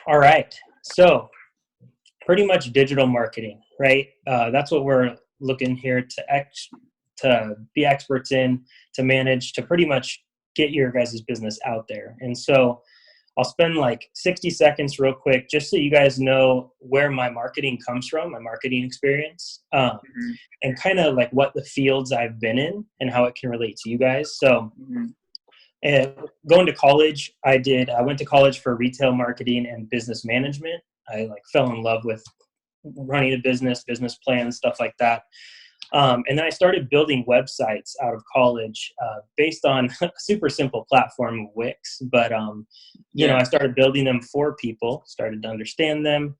All right. So pretty much digital marketing, right? That's what we're looking here to be experts in, to manage, to pretty much get your guys' business out there. And so I'll spend like 60 seconds real quick, just so you guys know where my marketing comes from, my marketing experience, Mm-hmm. and kind of like what the fields I've been in and how it can relate to you guys. So Mm-hmm. going to college, I went to college for retail marketing and business management. I like fell in love with running a business plans, stuff like that. And then I started building websites out of college based on a super simple platform, Wix. But, I started building them for people, started to understand them,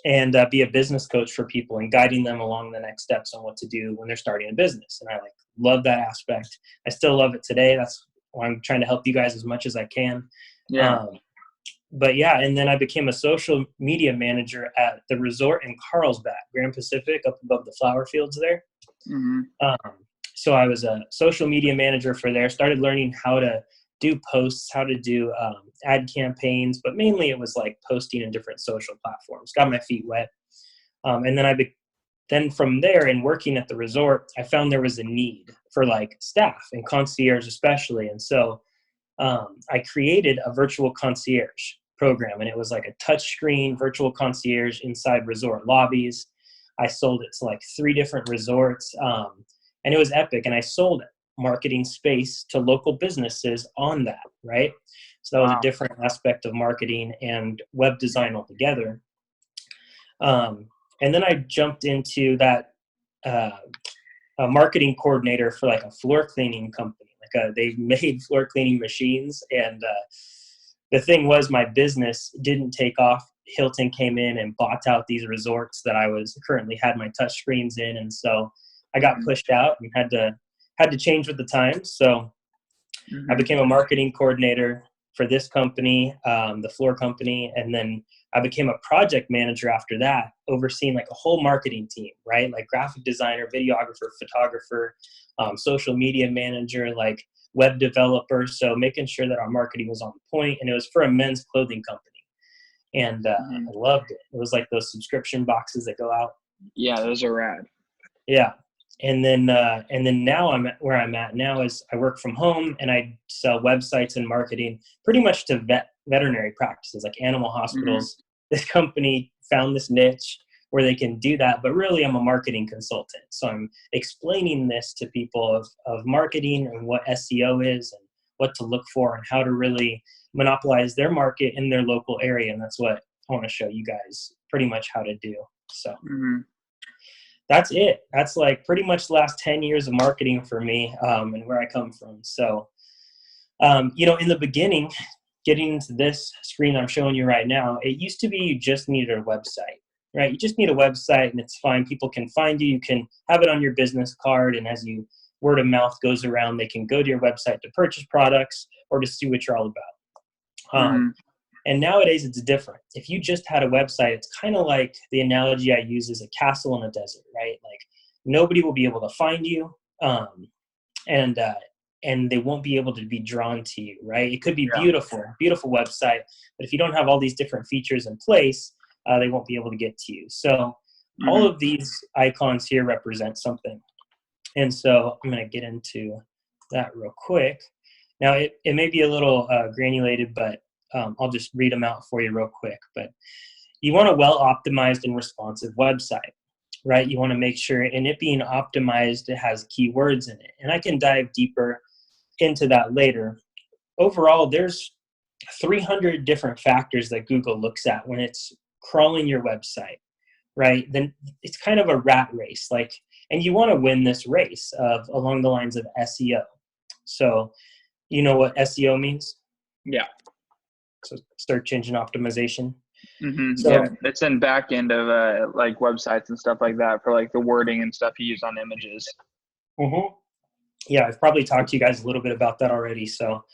and be a business coach for people and guiding them along the next steps on what to do when they're starting a business. And I love that aspect. I still love it today. That's why I'm trying to help you guys as much as I can. Yeah. But yeah, and then I became a social media manager at the resort in Carlsbad, Grand Pacific, up above the flower fields there. Mm-hmm. So I was a social media manager for there, started learning how to do posts, how to do ad campaigns, but mainly it was like posting in different social platforms. Got my feet wet. And then then from there and working at the resort, I found there was a need for like staff and concierge especially. And so I created a virtual concierge program, and it was like a touchscreen virtual concierge inside resort lobbies. I sold it to like 3 different resorts, and it was epic. And I sold marketing space to local businesses on that, right? So that was Wow. a different aspect of marketing and web design altogether. And then I jumped into that a marketing coordinator for like a floor cleaning company. They made floor cleaning machines, and the thing was, my business didn't take off. Hilton came in and bought out these resorts that I was currently had my touch screens in, and so I got pushed out and had to change with the times. So I became a marketing coordinator for this company, the floor company, and then I became a project manager after that, overseeing like a whole marketing team, right? Like graphic designer, videographer, photographer, social media manager, like web developer. So making sure that our marketing was on point, and it was for a men's clothing company. And I loved it. It was like those subscription boxes that go out. Yeah, those are rad. Yeah. And then now where I'm at now is I work from home, and I sell websites and marketing pretty much to veterinary practices like animal hospitals. This company found this niche where they can do that, but really I'm a marketing consultant. So I'm explaining this to people of marketing and what SEO is and what to look for and how to really monopolize their market in their local area. And that's what I want to show you guys pretty much how to do. So that's it. That's like pretty much the last 10 years of marketing for me, and where I come from. So, in the beginning, getting into this screen I'm showing you right now, it used to be you just needed a website, right? You just need a website and it's fine. People can find you. You can have it on your business card. And as word of mouth goes around, they can go to your website to purchase products or to see what you're all about. And nowadays it's different. If you just had a website, it's kind of like the analogy I use is a castle in a desert, right? Like nobody will be able to find you, and they won't be able to be drawn to you, right? It could be beautiful website, but if you don't have all these different features in place, they won't be able to get to you. So all of these icons here represent something. And so I'm going to get into that real quick. Now it may be a little granulated, but I'll just read them out for you real quick. But you want a well-optimized and responsive website, right? You want to make sure, and it being optimized, it has keywords in it. And I can dive deeper into that later. Overall, there's 300 different factors that Google looks at when it's crawling your website, right? Then it's kind of a rat race, and you want to win this race along the lines of SEO. So you know what SEO means? Yeah. So search engine optimization. So it's in back end of like websites and stuff like that for like the wording and stuff you use on images. Yeah, I've probably talked to you guys a little bit about that already. So,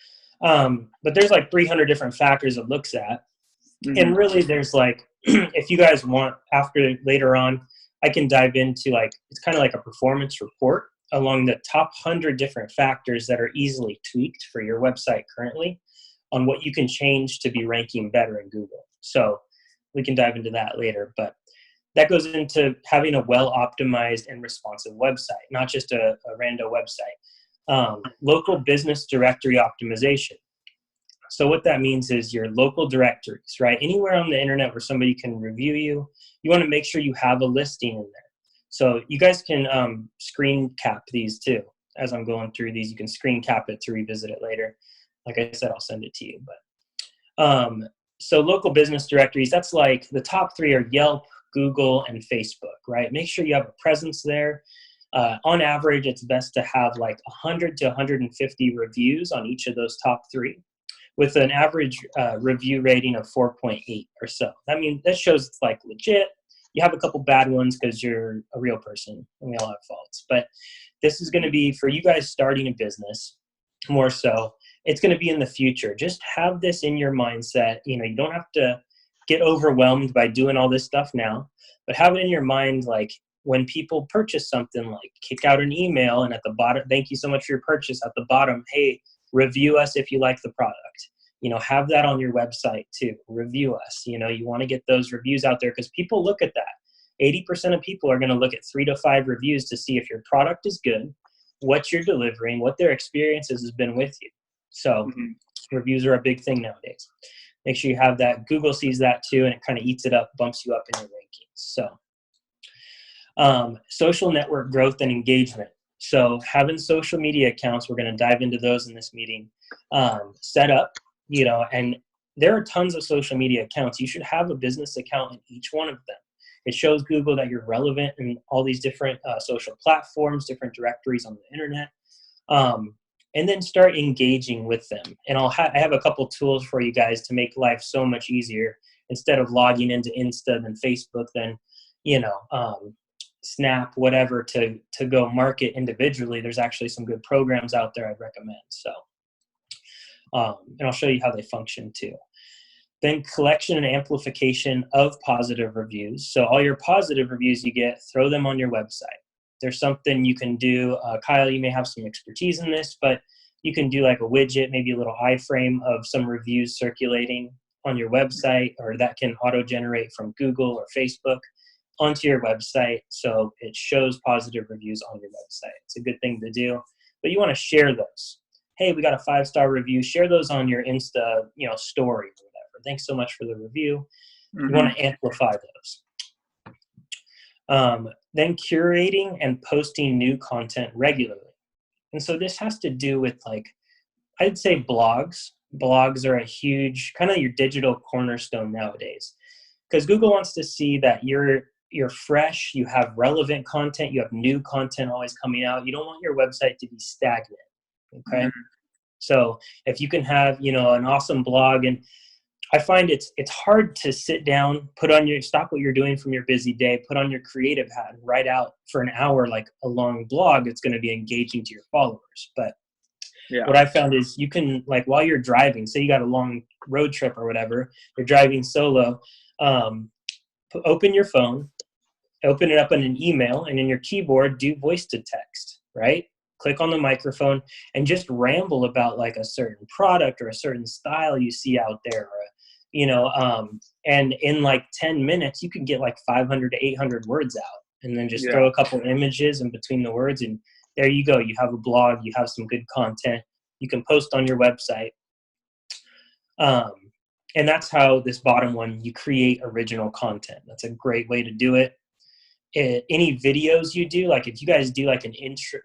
but there's like 300 different factors it looks at. And really there's like, if you guys want later on, I can dive into it's kind of like a performance report along the top 100 different factors that are easily tweaked for your website currently. on what you can change to be ranking better in Google. So we can dive into that later, but that goes into having a well-optimized and responsive website, not just a rando website. Local business directory optimization. So what that means is your local directories, right? Anywhere on the internet where somebody can review you, you want to make sure you have a listing in there. So you guys can screen cap these too. As I'm going through these, you can screen cap it to revisit it later. Like I said, I'll send it to you. But so local business directories, that's like the top 3 are Yelp, Google, and Facebook, right? Make sure you have a presence there. On average, it's best to have like 100 to 150 reviews on each of those top 3, with an average review rating of 4.8 or so. I mean, that shows it's like legit. You have a couple bad ones because you're a real person and we all have faults. But this is going to be for you guys starting a business more so. It's going to be in the future. Just have this in your mindset. You know, you don't have to get overwhelmed by doing all this stuff now, but have it in your mind, like when people purchase something, like kick out an email and at the bottom, thank you so much for your purchase. At the bottom, hey, review us if you like the product. You know, have that on your website too. Review us. You know, you want to get those reviews out there because people look at that. 80% of people are going to look at 3 to 5 reviews to see if your product is good, what you're delivering, what their experiences has been with you. So reviews are a big thing nowadays. Make sure you have that. Google sees that too, and it kind of eats it up, bumps you up in your rankings. So social network growth and engagement. So having social media accounts, we're going to dive into those in this meeting, set up, you know, and there are tons of social media accounts. You should have a business account in each one of them. It shows Google that you're relevant in all these different social platforms, different directories on the internet, and then start engaging with them. And I have a couple tools for you guys to make life so much easier. Instead of logging into Insta, then Facebook, then, you know, Snap, whatever, to go market individually, there's actually some good programs out there I'd recommend. So, and I'll show you how they function too. Then collection and amplification of positive reviews. So all your positive reviews you get, throw them on your website. There's something you can do. Kyle, you may have some expertise in this, but you can do like a widget, maybe a little iframe of some reviews circulating on your website, or that can auto-generate from Google or Facebook onto your website. So it shows positive reviews on your website. It's a good thing to do, but you want to share those. Hey, we got a 5-star review. Share those on your Insta, you know, story or whatever. Thanks so much for the review. You want to amplify those. Then curating and posting new content regularly. And so this has to do with, like, I'd say blogs. Blogs are a huge, kind of your digital cornerstone nowadays, because Google wants to see that you're fresh, you have relevant content, you have new content always coming out. You don't want your website to be stagnant. Okay. So if you can have, you know, an awesome blog, and I find it's hard to sit down, stop what you're doing from your busy day, put on your creative hat and write out for an hour, like a long blog. It's going to be engaging to your followers. But what I found is you can, like, while you're driving, say you got a long road trip or whatever, you're driving solo, open your phone, open it up in an email, and in your keyboard, do voice to text, right? Click on the microphone and just ramble about like a certain product or a certain style you see out there, or, you know, and in like 10 minutes, you can get like 500 to 800 words out, and then just throw a couple images in between the words, and there you go. You have a blog, you have some good content you can post on your website. And that's how this bottom one, you create original content. That's a great way to do it. Any videos you do, like if you guys do like an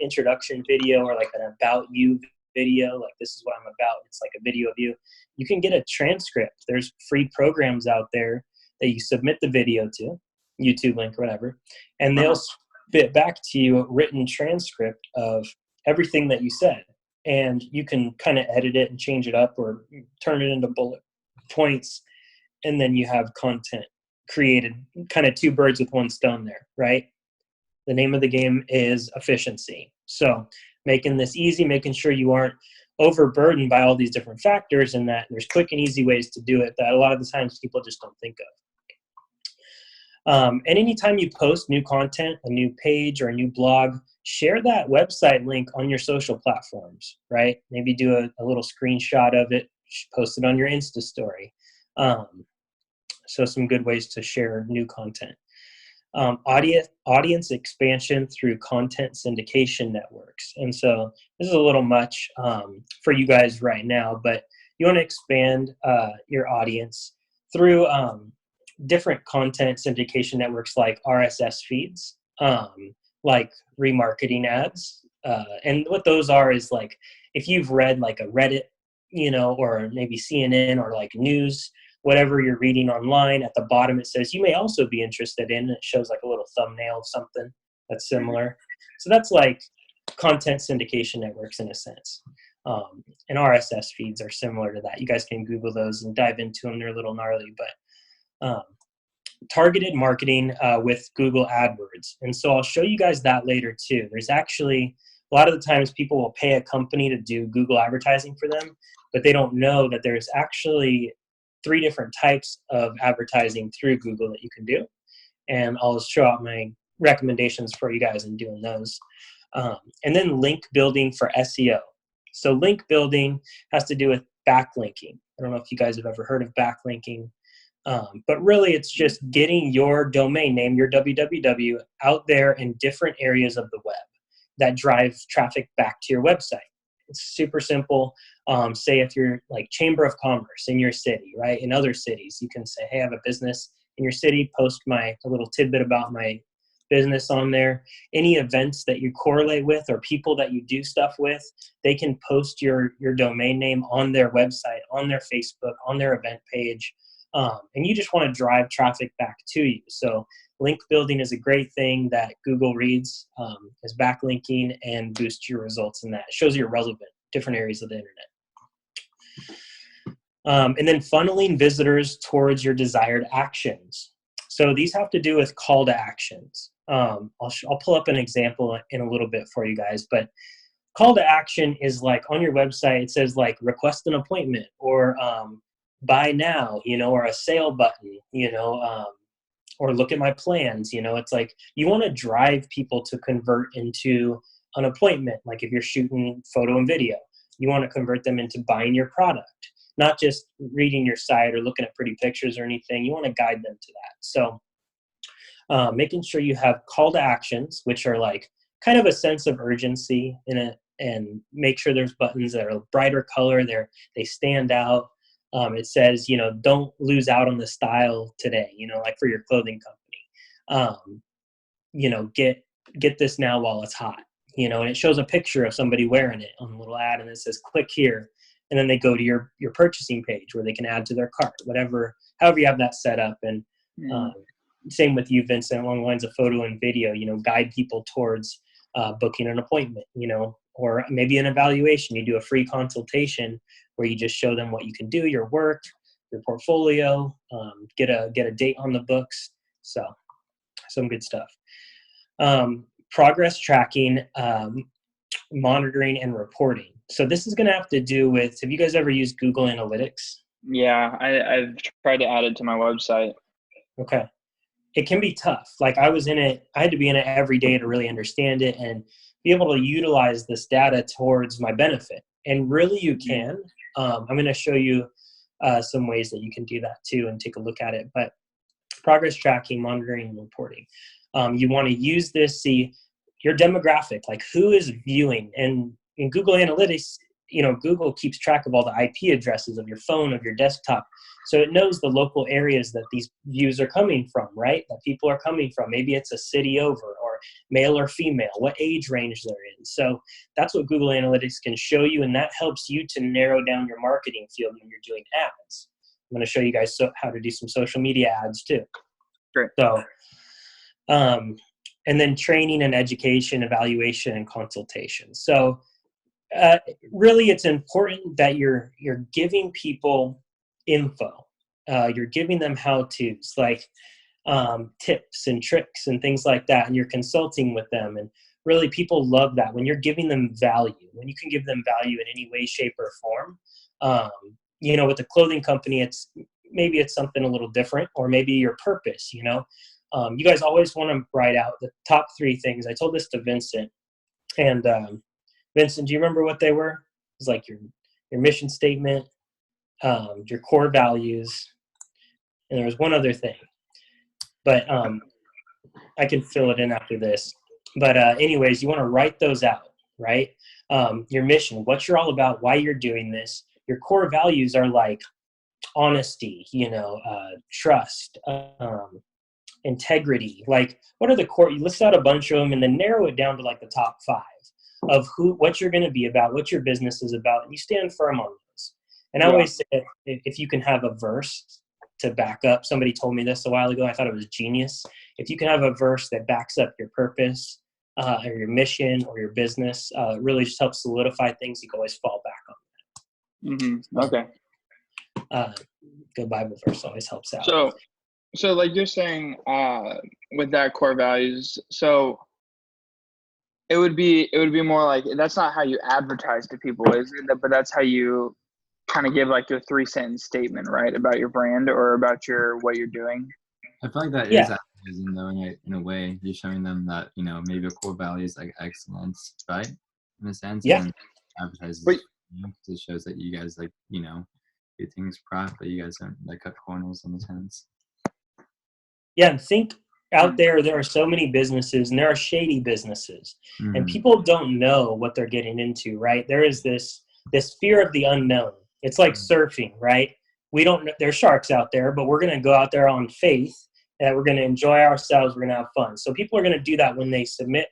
introduction video or like an about you video, like this is what I'm about, it's like a video of you, you can get a transcript. There's free programs out there that you submit the video to, YouTube link or whatever, and they'll spit back to you a written transcript of everything that you said. And you can kind of edit it and change it up or turn it into bullet points, and then you have content created, kind of 2 birds with 1 stone there, right? The name of the game is efficiency. So making this easy, making sure you aren't overburdened by all these different factors, and that there's quick and easy ways to do it that a lot of the times people just don't think of. And anytime you post new content, a new page or a new blog, share that website link on your social platforms, right? Maybe do a little screenshot of it, post it on your Insta story. So some good ways to share new content. Audience expansion through content syndication networks. And so this is a little much for you guys right now, but you want to expand your audience through different content syndication networks like RSS feeds, like remarketing ads. And what those are is like, if you've read like a Reddit, or maybe CNN or like news, whatever you're reading online, at the bottom it says you may also be interested in, and it shows like a little thumbnail of something that's similar. So that's like content syndication networks in a sense. And RSS feeds are similar to that. You guys can Google those and dive into them. They're a little gnarly, but targeted marketing with Google AdWords. And so I'll show you guys that later too. There's actually, a lot of the times people will pay a company to do Google advertising for them, but they don't know that there's actually 3 different types of advertising through Google that you can do. And I'll show out my recommendations for you guys in doing those. And then link building for SEO. So link building has to do with backlinking. I don't know if you guys have ever heard of backlinking, but really it's just getting your domain name, your www, out there in different areas of the web that drive traffic back to your website. It's super simple. Say if you're like Chamber of Commerce in your city, right? In other cities, you can say, hey, I have a business in your city, post a little tidbit about my business on there. Any events that you correlate with or people that you do stuff with, they can post your domain name on their website, on their Facebook, on their event page. And you just want to drive traffic back to you. So link building is a great thing that Google reads as backlinking and boosts your results in that. It shows you're relevant in different areas of the internet. And then funneling visitors towards your desired actions. So these have to do with call to actions. I'll pull up an example in a little bit for you guys, but call to action is like on your website, it says like request an appointment or buy now, or a sale button, or look at my plans. It's like you want to drive people to convert into an appointment. Like if you're shooting photo and video, you want to convert them into buying your product, not just reading your site or looking at pretty pictures or anything. You want to guide them to that. So making sure you have call to actions, which are like kind of a sense of urgency in it, and make sure there's buttons that are a brighter color. They stand out. It says, don't lose out on the style today, like for your clothing company. Get this now while it's hot, and it shows a picture of somebody wearing it on a little ad, and it says click here. And then they go to your purchasing page where they can add to their cart, however you have that set up. And same with you, Vincent, along the lines of photo and video, guide people towards booking an appointment, or maybe an evaluation. You do a free consultation where you just show them what you can do, your work, your portfolio, get a date on the books. So some good stuff. Progress tracking, monitoring, and reporting. So this is going to have to do with, have you guys ever used Google Analytics? Yeah, I've tried to add it to my website. Okay. It can be tough. Like I was in it, I had to be in it every day to really understand it and be able to utilize this data towards my benefit. And really you can. I'm going to show you some ways that you can do that too and take a look at it. But progress tracking, monitoring, and reporting. You want to use this, see your demographic, like who is viewing. And in Google Analytics, Google keeps track of all the IP addresses of your phone, of your desktop. So it knows the local areas that these views are coming from, right? That people are coming from. Maybe it's a city over, or male or female, what age range they're in. So that's what Google Analytics can show you, and that helps you to narrow down your marketing field when you're doing ads. I'm going to show you guys how to do some social media ads too. Great. So, and then training and education, evaluation, and consultation. So really it's important that you're giving people info. You're giving them how-tos, like tips and tricks and things like that, and you're consulting with them. And really people love that when you're giving them value, when you can give them value in any way, shape, or form. With the clothing company, it's something a little different, or maybe your purpose. You guys always want to write out the top 3 things. I told this to Vincent, and Vincent, do you remember what they were? It was like your mission statement, your core values, and there was one other thing, but I can fill it in after this. But anyways, you want to write those out, right? Your mission, what you're all about, why you're doing this. Your core values are like honesty, trust, integrity. Like, what are the core? You list out a bunch of them and then narrow it down to like the top 5 of what you're going to be about, what your business is about, and you stand firm on those. And I always say, if you can have a verse to back up, somebody told me this a while ago, I thought it was genius. If you can have a verse that backs up your purpose or your mission or your business, it really just helps solidify things. You can always fall back on that. Okay. Good Bible verse always helps out. So like you're saying, with that core values, so it would be more like, that's not how you advertise to people, is it? But that's how you kind of give like your 3-sentence statement, right, about your brand or about what you're doing. I feel like that is advertising, though, in a way. You're showing them that, maybe a core value is like excellence, right? In a sense. Yeah. And advertising, because it shows that you guys do things properly. You guys don't like cut corners in a sense. Yeah, and think out there are so many businesses, and there are shady businesses, and people don't know what they're getting into, right? There is this fear of the unknown. It's like surfing, right? We don't know, there's sharks out there, but we're going to go out there on faith that we're going to enjoy ourselves. We're going to have fun. So people are going to do that when they submit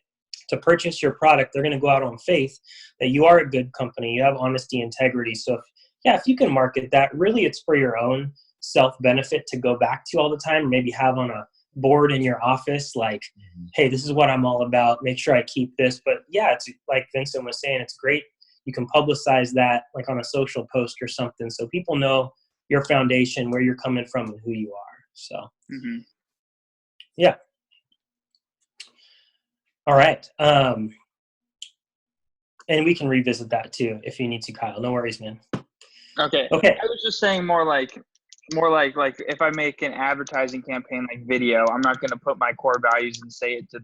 to purchase your product. They're going to go out on faith that you are a good company. You have honesty, integrity. So if you can market that, really it's for your own self-benefit to go back to all the time, maybe have on a board in your office, like, hey, this is what I'm all about. Make sure I keep this. But yeah, it's like Vincent was saying, it's great. You can publicize that like on a social post or something, so people know your foundation, where you're coming from, and who you are. So, yeah. All right. And we can revisit that too if you need to, Kyle. No worries, man. Okay. I was just saying more like if I make an advertising campaign like video, I'm not going to put my core values and say it to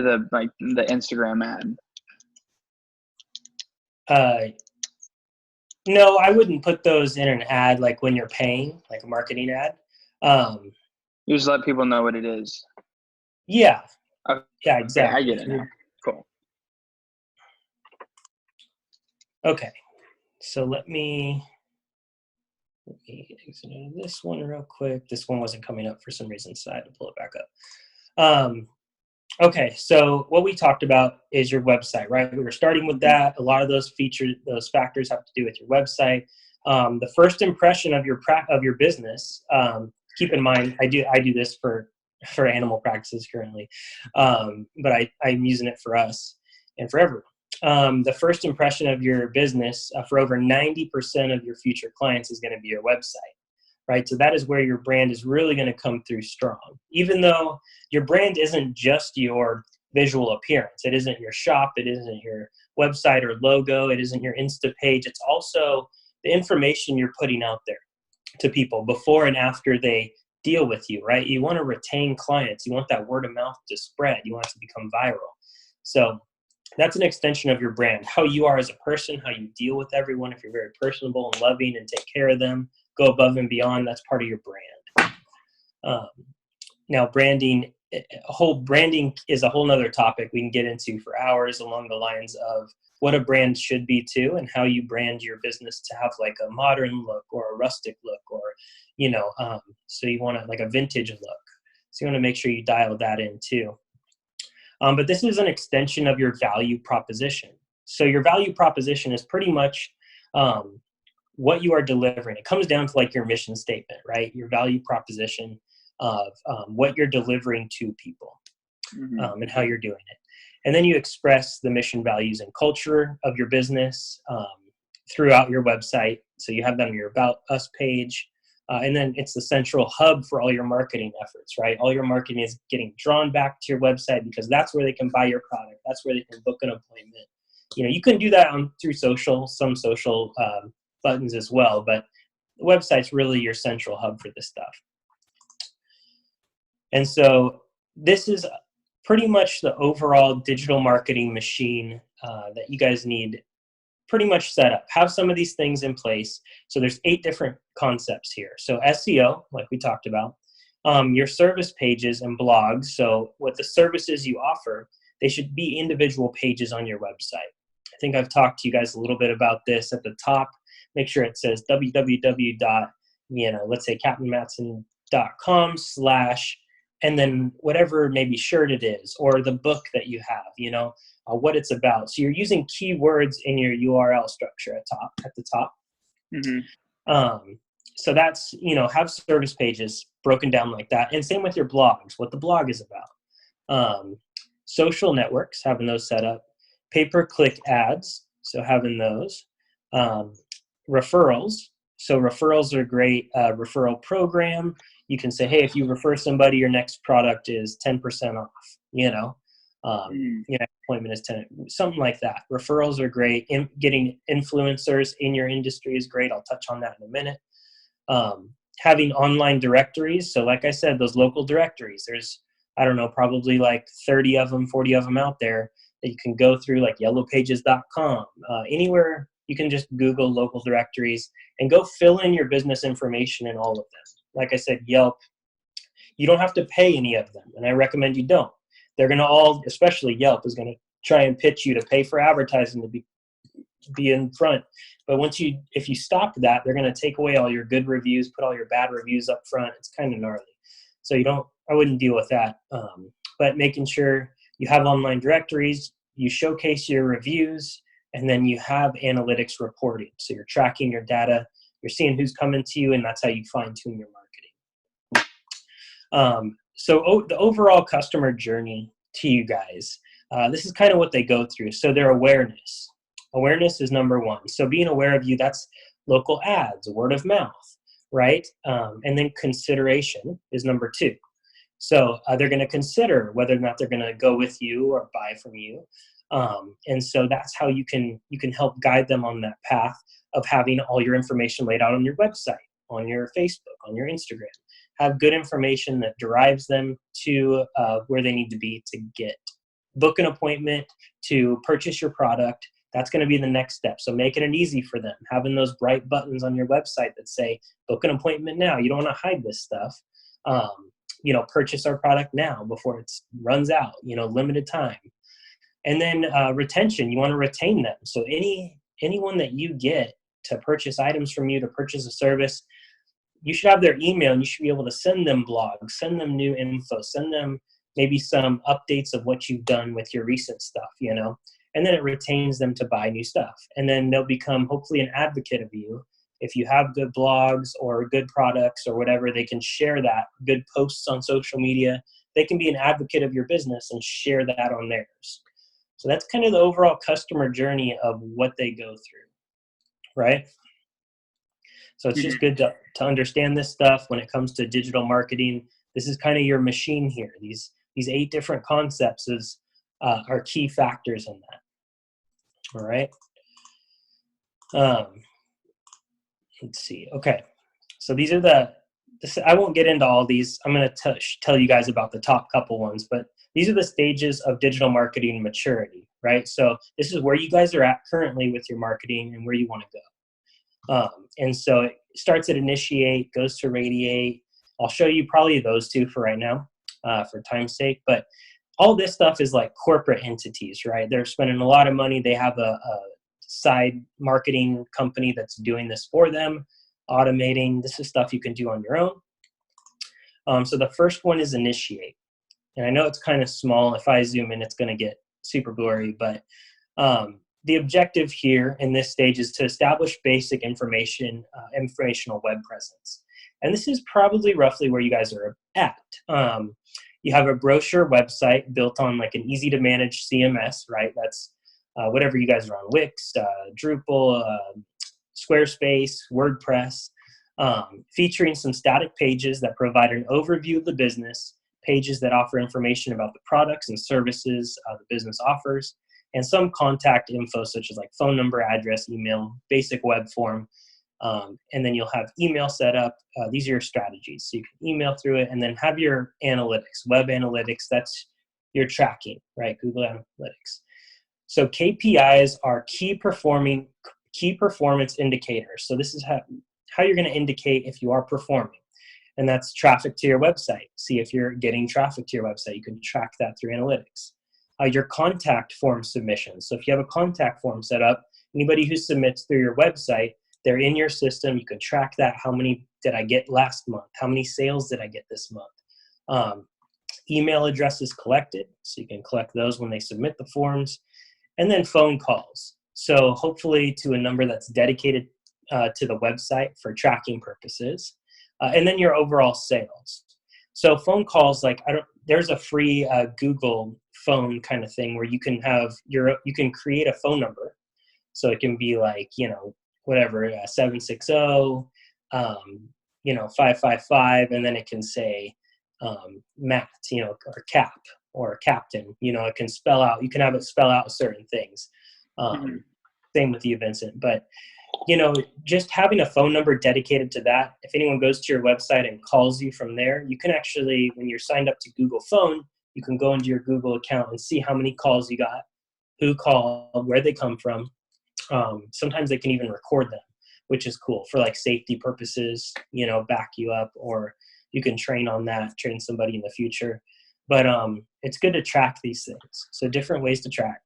the like the Instagram ad. No, I wouldn't put those in an ad like when you're paying, like a marketing ad. You just let people know what it is. Yeah. Okay. Yeah, exactly. I get it now. Cool. Okay. So let me exit this one real quick. This one wasn't coming up for some reason, so I had to pull it back up. Okay, so what we talked about is your website, right? We were starting with that. A lot of those factors have to do with your website. The first impression of your business. Keep in mind, I do this for animal practices currently, but I'm using it for us and for everyone. The first impression of your business for over 90% of your future clients is going to be your website. Right. So that is where your brand is really going to come through strong, even though your brand isn't just your visual appearance. It isn't your shop. It isn't your website or logo. It isn't your Insta page. It's also the information you're putting out there to people before and after they deal with you. Right. You want to retain clients. You want that word of mouth to spread. You want it to become viral. So that's an extension of your brand, how you are as a person, how you deal with everyone. If you're very personable and loving and take care of them, go above and beyond, that's part of your brand. Now, branding is a whole nother topic we can get into for hours, along the lines of what a brand should be too, and how you brand your business to have like a modern look or a rustic look, or, so you want to like a vintage look. So you want to make sure you dial that in too. But this is an extension of your value proposition. So your value proposition is pretty much what you are delivering. It comes down to like your mission statement, right? Your value proposition of what you're delivering to people and how you're doing it. And then you express the mission, values, and culture of your business throughout your website. So you have that on your About Us page. And then it's the central hub for all your marketing efforts, right? All your marketing is getting drawn back to your website because that's where they can buy your product. That's where they can book an appointment. You can do that through some social buttons as well, but the website's really your central hub for this stuff. And so this is pretty much the overall digital marketing machine that you guys need pretty much set up. Have some of these things in place. So there's 8 different concepts here. So SEO, like we talked about, your service pages and blogs. So what the services you offer, they should be individual pages on your website. I think I've talked to you guys a little bit about this at the top. Make sure it says www. Let's say captainmatson.com/ and then whatever maybe shirt it is or the book that you have, what it's about. So you're using keywords in your URL structure at the top. Mm-hmm. So that's, have service pages broken down like that. And same with your blogs, what the blog is about. Social networks, having those set up. Pay-per-click ads, so having those. Referrals. So referrals are great. Referral program. You can say, hey, if you refer somebody, your next product is 10% off, appointment is 10, something like that. Referrals are great. Getting influencers in your industry is great. I'll touch on that in a minute. Having online directories. So like I said, those local directories, there's, I don't know, probably like 30 of them, 40 of them out there that you can go through, like yellowpages.com, anywhere. You can just Google local directories and go fill in your business information in all of them. Like I said, Yelp, you don't have to pay any of them, and I recommend you don't. They're going to all, especially Yelp, is going to try and pitch you to pay for advertising to be in front. But if you stop that, they're going to take away all your good reviews, put all your bad reviews up front. It's kind of gnarly. So I wouldn't deal with that. But making sure you have online directories, you showcase your reviews, and then you have analytics reporting. So you're tracking your data, you're seeing who's coming to you, and that's how you fine tune your marketing. So the overall customer journey to you guys, this is kind of what they go through. So their awareness. Awareness is number 1. So being aware of you, that's local ads, word of mouth, right? And then consideration is number 2. So they're going to consider whether or not they're going to go with you or buy from you. And so that's how you can help guide them on that path of having all your information laid out on your website, on your Facebook, on your Instagram. Have good information that drives them to where they need to be to book an appointment, to purchase your product. That's going to be the next step. So making it easy for them, having those bright buttons on your website that say, book an appointment now. You don't want to hide this stuff. Purchase our product now before it runs out, limited time. And then retention, you want to retain them. So anyone that you get to purchase items from you, to purchase a service, you should have their email, and you should be able to send them blogs, send them new info, send them maybe some updates of what you've done with your recent stuff, and then it retains them to buy new stuff. And then they'll become hopefully an advocate of you. If you have good blogs or good products or whatever, they can share that, good posts on social media. They can be an advocate of your business and share that on theirs. So that's kind of the overall customer journey of what they go through, right? So it's just good to understand this stuff when it comes to digital marketing. This is kind of your machine here. These 8 different concepts are key factors in that. All right. Let's see. Okay. So these are I won't get into all these. I'm going to tell you guys about the top couple ones, but these are the stages of digital marketing maturity, right? So this is where you guys are at currently with your marketing and where you want to go. And so it starts at initiate, goes to radiate. I'll show you probably those 2 for right now, for time's sake. But all this stuff is like corporate entities, right? They're spending a lot of money. They have a side marketing company that's doing this for them, automating. This is stuff you can do on your own. So the first one is initiate. And I know it's kind of small. If I zoom in, it's going to get super blurry. But the objective here in this stage is to establish basic informational web presence. And this is probably roughly where you guys are at. You have a brochure website built on like an easy to manage CMS, right? That's whatever you guys are on, Wix, Drupal, Squarespace, WordPress, featuring some static pages that provide an overview of the business, pages that offer information about the products and services the business offers, and some contact info such as like phone number, address, email, basic web form. And then you'll have email set up. These are your strategies. So you can email through it and then have your analytics, web analytics. That's your tracking, right? Google Analytics. So KPIs are key performance indicators. So this is how you're going to indicate if you are performing. And that's traffic to your website. See if you're getting traffic to your website. You can track that through analytics. Your contact form submissions. So if you have a contact form set up, anybody who submits through your website, they're in your system. You can track that. How many did I get last month? How many sales did I get this month? Email addresses collected. So you can collect those when they submit the forms. And then phone calls. So hopefully to a number that's dedicated to the website for tracking purposes. And then your overall sales. So phone calls, there's a free Google phone kind of thing where you can you can create a phone number. So it can be whatever, 760, 555, and then it can say Matt, or Cap or Captain, it can you can have it spell out certain things. Same with you, Vincent. But, just having a phone number dedicated to that, if anyone goes to your website and calls you from there, you can actually, when you're signed up to Google Phone, you can go into your Google account and see how many calls you got, who called, where they come from. Sometimes they can even record them, which is cool for safety purposes, back you up, or you can train somebody in the future. But it's good to track these things. So different ways to track,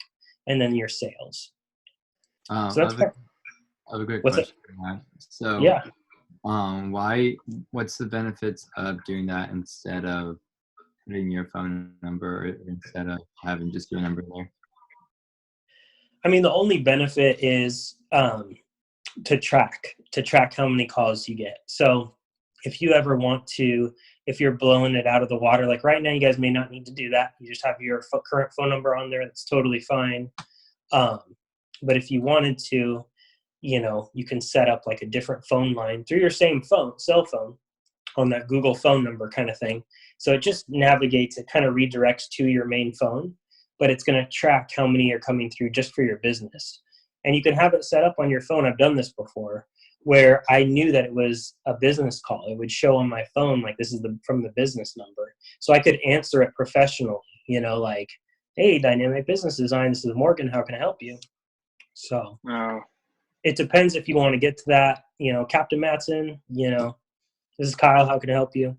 and then your sales. So that's I have a great question for that. So, yeah. What's the benefits of doing that instead of putting your phone number, or instead of having just your number there? I mean, the only benefit is to track how many calls you get. So if you ever if you're blowing it out of the water, like right now, you guys may not need to do that. You just have your current phone number on there. That's totally fine. But if you wanted to, you can set up a different phone line through your same cell phone on that Google phone number kind of thing. So it just navigates, it kind of redirects to your main phone, but it's going to track how many are coming through just for your business. And you can have it set up on your phone. I've done this before where I knew that it was a business call. It would show on my phone, this is from the business number. So I could answer it professionally, hey, Dynamic Business Design, this is Morgan. How can I help you? So it depends if you want to get to that, Captain Matson, this is Kyle. How can I help you?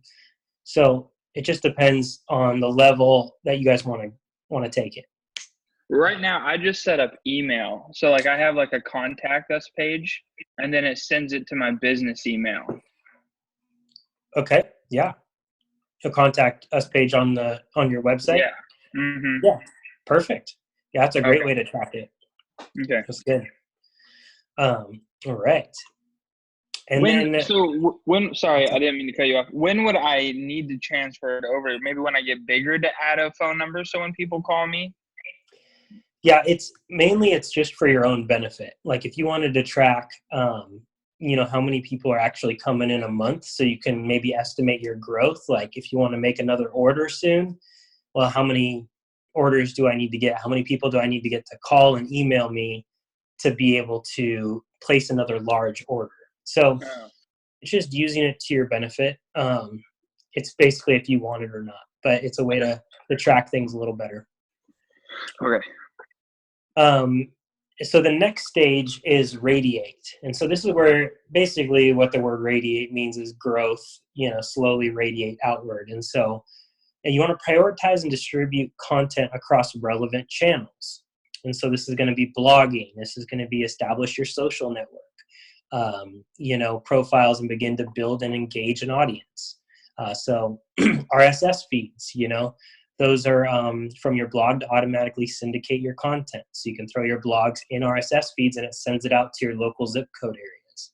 So it just depends on the level that you guys want to take it. Right now, I just set up email. So I have a contact us page, and then it sends it to my business email. Okay. Yeah. A contact us page on your website. Yeah. Mm-hmm. Yeah. Perfect. Yeah. That's a great way to track it. Okay. That's good. All right. And sorry, I didn't mean to cut you off. When would I need to transfer it over? Maybe when I get bigger to add a phone number. So when people call me. Yeah, it's just for your own benefit. If you wanted to track, how many people are actually coming in a month, so you can maybe estimate your growth. If you want to make another order soon, well, how many orders do I need to get? How many people do I need to get to call and email me to be able to place another large order? So it's just using it to your benefit. It's basically if you want it or not, but it's a way to track things a little better. Okay. So the next stage is radiate. And so this is where basically what the word radiate means is growth, slowly radiate outward. And so you want to prioritize and distribute content across relevant channels. And so this is going to be blogging. This is going to be establish your social network, profiles, and begin to build and engage an audience. So RSS feeds, those are from your blog to automatically syndicate your content. So you can throw your blogs in RSS feeds and it sends it out to your local zip code areas.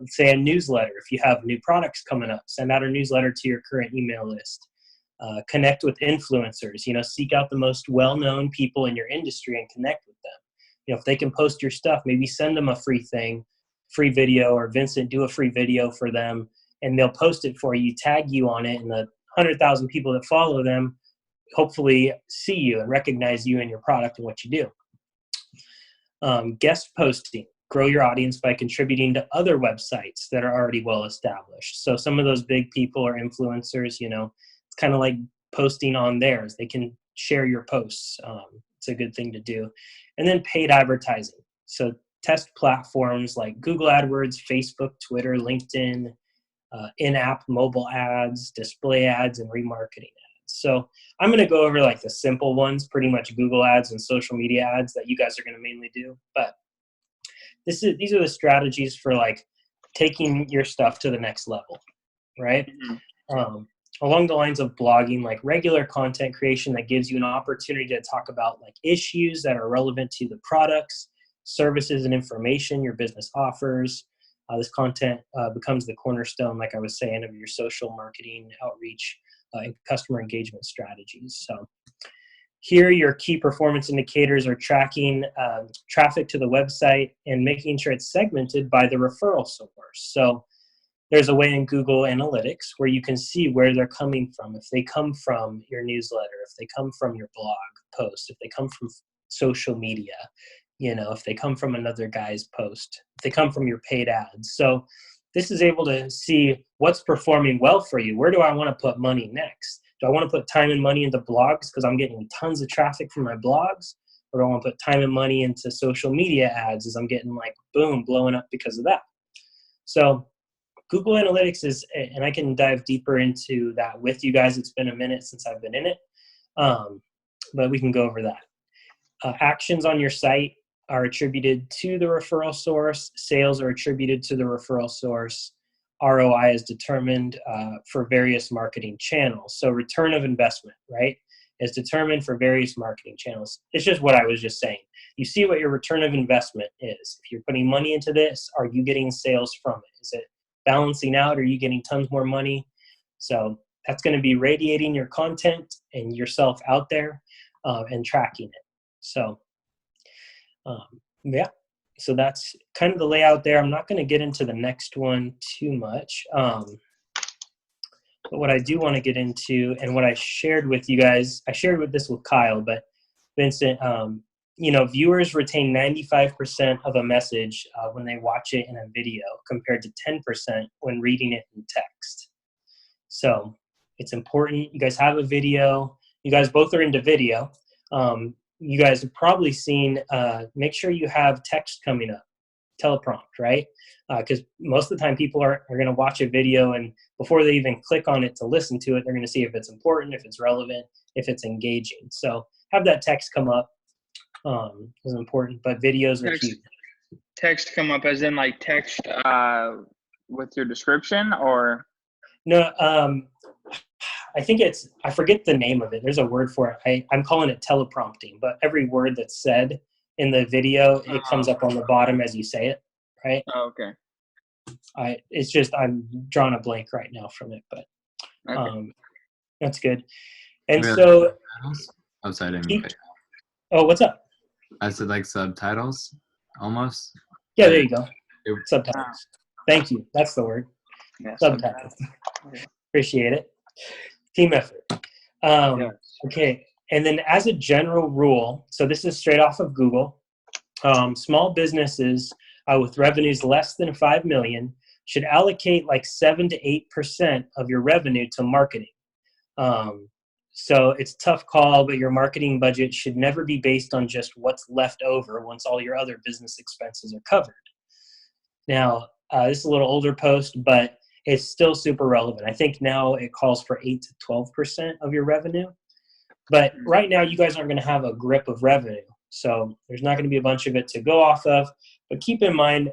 Say a newsletter. If you have new products coming up, send out a newsletter to your current email list. Connect with influencers. Seek out the most well-known people in your industry and connect with them. If they can post your stuff, maybe send them a free video, or Vincent, do a free video for them, and they'll post it for you, tag you on it, and the 100,000 people that follow them hopefully see you and recognize you and your product and what you do. Guest posting. Grow your audience by contributing to other websites that are already well established. So some of those big people or influencers, it's kind of like posting on theirs. They can share your posts. It's a good thing to do. And then paid advertising. So test platforms like Google AdWords, Facebook, Twitter, LinkedIn, in-app mobile ads, display ads, and remarketing ads. So I'm going to go over like the simple ones, pretty much Google ads and social media ads that you guys are going to mainly do. But these are the strategies for like taking your stuff to the next level, right? Along the lines of blogging, like regular content creation that gives you an opportunity to talk about like issues that are relevant to the products, services, and information your business offers. This content becomes the cornerstone, like I was saying, of your social marketing, outreach, and customer engagement strategies. So here, your key performance indicators are tracking traffic to the website and making sure it's segmented by the referral source. So there's a way in Google Analytics where you can see where they're coming from. If they come from your newsletter, if they come from your blog post, if they come from social media, if they come from another guy's post, if they come from your paid ads. So this is able to see what's performing well for you. Where do I want to put money next? Do I want to put time and money into blogs because I'm getting tons of traffic from my blogs? Or do I want to put time and money into social media ads as I'm getting like, boom, blowing up because of that? So Google Analytics is, and I can dive deeper into that with you guys. It's been a minute since I've been in it, but we can go over that. Actions on your site are attributed to the referral source. Sales are attributed to the referral source. ROI is determined for various marketing channels. So return of investment, right, is determined for various marketing channels. It's just what I was just saying. You see what your return of investment is. If you're putting money into this, are you getting sales from it? Is it balancing out? Are you getting tons more money? So that's going to be radiating your content and yourself out there and tracking it. So yeah, so that's kind of the layout there. I'm not going to get into the next one too much. But what I do want to get into, and what I shared with you guys, I shared with this with Kyle, but Vincent, viewers retain 95% of a message when they watch it in a video compared to 10% when reading it in text. So it's important. You guys have a video. You guys both are into video. You guys have probably seen, make sure you have text coming up, teleprompt, right? Because most of the time people are going to watch a video, and before they even click on it to listen to it, they're going to see if it's important, if it's relevant, if it's engaging. So have that text come up is important, but videos are huge. Text come up as in like text with your description, or? No, I think I forget the name of it. There's a word for it. I'm calling it teleprompting, but every word that's said in the video, it comes up on the bottom as you say it, right? Oh, okay. It's just, I'm drawing a blank right now from it, but okay. That's good. And really? So, oh, sorry, I didn't oh, what's up? I said like subtitles, almost. Yeah, there you go. Subtitles. Thank you. That's the word. Yeah, subtitles. Appreciate it. Team effort. Okay. And then as a general rule, so this is straight off of Google, small businesses with revenues less than 5 million should allocate like 7 to 8% of your revenue to marketing. So it's a tough call, but your marketing budget should never be based on just what's left over once all your other business expenses are covered. Now, this is a little older post, but it's still super relevant. I think now it calls for 8 to 12% of your revenue. But right now, you guys aren't going to have a grip of revenue. So there's not going to be a bunch of it to go off of. But keep in mind,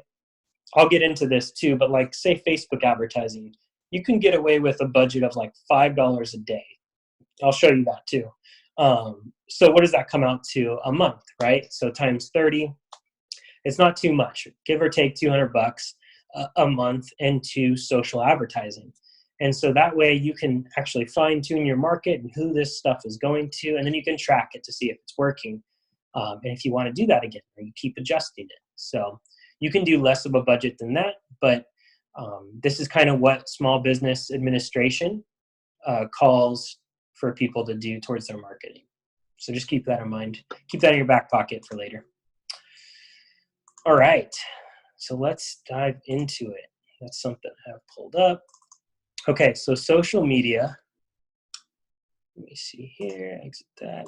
I'll get into this too, but like say Facebook advertising, you can get away with a budget of like $5 a day. I'll show you that too. So what does that come out to a month, right? So times 30, it's not too much, give or take $200 a month into social advertising. And so that way you can actually fine tune your market and who this stuff is going to, and then you can track it to see if it's working. And if you want to do that again, or you keep adjusting it. So you can do less of a budget than that, but this is kind of what small business administration calls for people to do towards their marketing. So just keep that in mind. Keep that in your back pocket for later. All right, so let's dive into it. That's something I have pulled up. Okay, so social media. Let me see here, exit that.